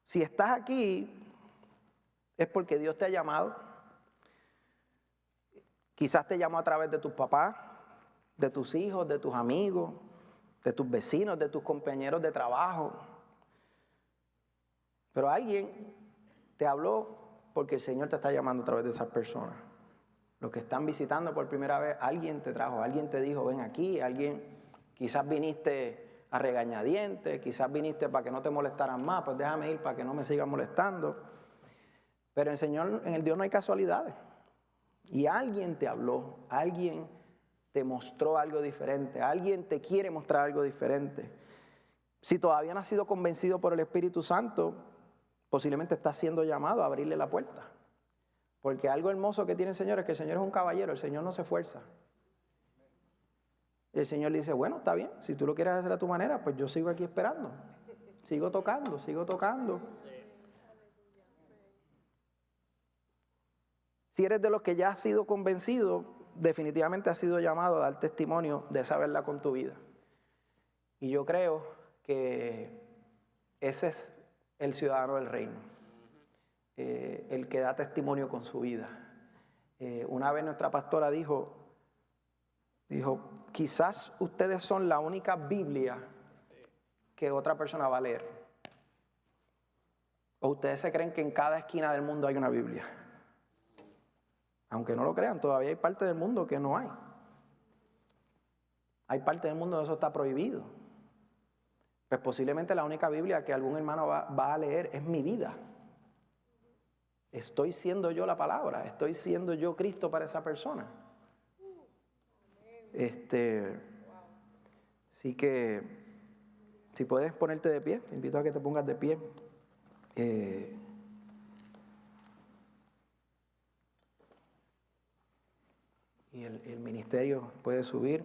si estás aquí, es porque Dios te ha llamado. Quizás te llamó a través de tus papás, de tus hijos, de tus amigos, de tus vecinos, de tus compañeros de trabajo. Pero alguien te habló porque el Señor te está llamando a través de esas personas. Los que están visitando por primera vez, alguien te trajo, alguien te dijo, ven aquí, quizás viniste a regañadientes, quizás viniste para que no te molestaran más, pues déjame ir para que no me sigan molestando. Pero en el Dios no hay casualidades. Y alguien te habló, alguien te mostró algo diferente, alguien te quiere mostrar algo diferente. Si todavía no has sido convencido por el Espíritu Santo, posiblemente estás siendo llamado a abrirle la puerta. Porque algo hermoso que tiene el Señor es que el Señor es un caballero, el Señor no se esfuerza. El Señor le dice, bueno, está bien, si tú lo quieres hacer a tu manera, pues yo sigo aquí esperando. Sigo tocando. Si eres de los que ya has sido convencido, definitivamente has sido llamado a dar testimonio de esa verdad con tu vida. Y yo creo que ese es el ciudadano del reino, el que da testimonio con su vida. Una vez nuestra pastora dijo, quizás ustedes son la única Biblia que otra persona va a leer. O ustedes se creen que en cada esquina del mundo hay una Biblia. Aunque no lo crean, todavía hay parte del mundo que no hay. Hay parte del mundo donde eso está prohibido. pues posiblemente la única Biblia que algún hermano va a leer es mi vida. Estoy siendo yo la palabra, estoy siendo yo Cristo para esa persona. Así que, si puedes ponerte de pie, te invito a que te pongas de pie. Y el ministerio puede subir.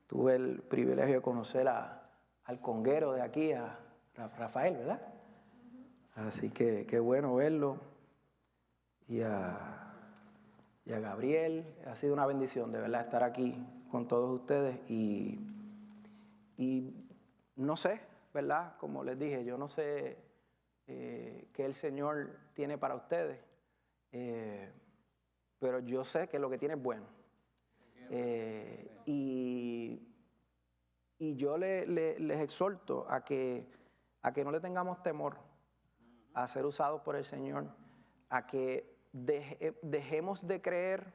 Tuve el privilegio de conocer al conguero de aquí, a Rafael, ¿verdad? Así que qué bueno verlo. Y a Gabriel, ha sido una bendición de verdad estar aquí con todos ustedes. Y no sé, ¿verdad? Como les dije, yo no sé qué el Señor tiene para ustedes, pero yo sé que lo que tiene es bueno. Y yo les exhorto a que no le tengamos temor a ser usados por el Señor, a que dejemos de creer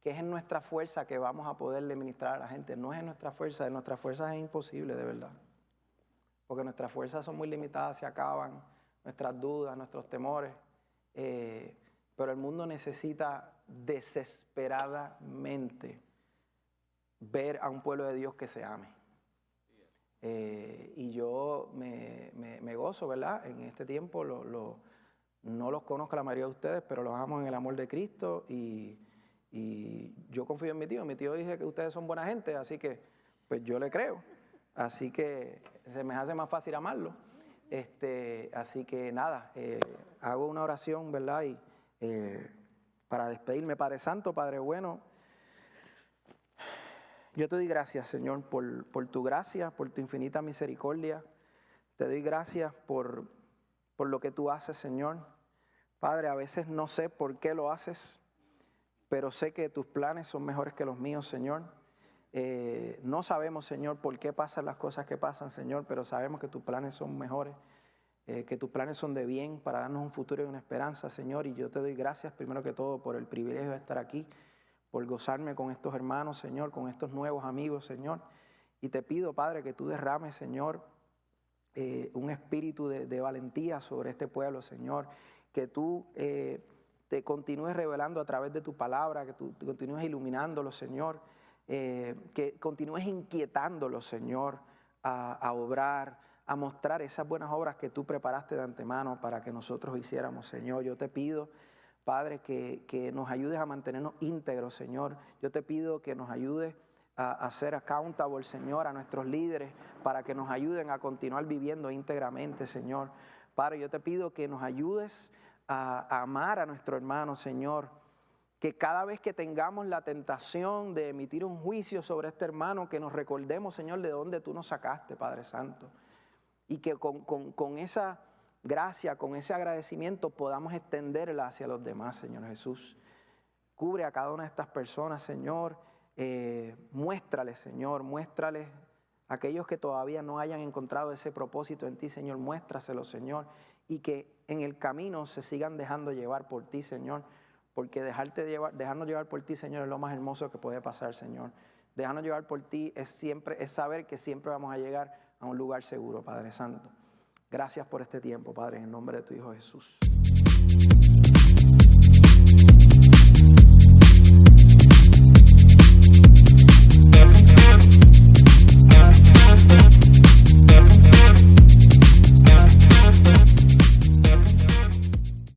que es en nuestra fuerza que vamos a poderle ministrar a la gente. No es en nuestra fuerza, en nuestras fuerzas es imposible, de verdad. Porque nuestras fuerzas son muy limitadas, se acaban, nuestras dudas, nuestros temores. Pero el mundo necesita desesperadamente ver a un pueblo de Dios que se ame. Y yo me gozo, ¿verdad? En este tiempo no los conozco a la mayoría de ustedes, pero los amo en el amor de Cristo y yo confío en mi tío. Mi tío dice que ustedes son buena gente, así que pues yo le creo. Así que se me hace más fácil amarlo. Así que nada, hago una oración, ¿verdad? Y para despedirme. Padre Santo, Padre bueno, yo te doy gracias, Señor, por tu gracia, por tu infinita misericordia. Te doy gracias por lo que tú haces, Señor. Padre, a veces no sé por qué lo haces, pero sé que tus planes son mejores que los míos, Señor. No sabemos, Señor, por qué pasan las cosas que pasan, Señor, pero sabemos que tus planes son mejores, que tus planes son de bien para darnos un futuro y una esperanza, Señor. Y yo te doy gracias, primero que todo, por el privilegio de estar aquí, por gozarme con estos hermanos, Señor, con estos nuevos amigos, Señor. Y te pido, Padre, que tú derrames, Señor, un espíritu de valentía sobre este pueblo, Señor, que tú te continúes revelando a través de tu palabra, que tú continúes iluminándolo, Señor, que continúes inquietándolo, Señor, a obrar, a mostrar esas buenas obras que tú preparaste de antemano para que nosotros hiciéramos, Señor. Yo te pido, Padre, que nos ayudes a mantenernos íntegros, Señor. Yo te pido que nos ayudes a ser accountable, Señor, a nuestros líderes, para que nos ayuden a continuar viviendo íntegramente, Señor. Padre, yo te pido que nos ayudes a amar a nuestro hermano, Señor, que cada vez que tengamos la tentación de emitir un juicio sobre este hermano, que nos recordemos, Señor, de dónde tú nos sacaste, Padre Santo, y que con esa gracia, con ese agradecimiento podamos extenderla hacia los demás, Señor Jesús. Cubre a cada una de estas personas, Señor. Muéstrales, Señor, muéstrales a aquellos que todavía no hayan encontrado ese propósito en ti, Señor, muéstraselo, Señor, y que en el camino se sigan dejando llevar por ti, Señor, porque dejarnos llevar por ti, Señor, es lo más hermoso que puede pasar, Señor. Dejarnos llevar por ti es saber que siempre vamos a llegar a un lugar seguro, Padre Santo. Gracias por este tiempo, Padre, en el nombre de tu Hijo Jesús.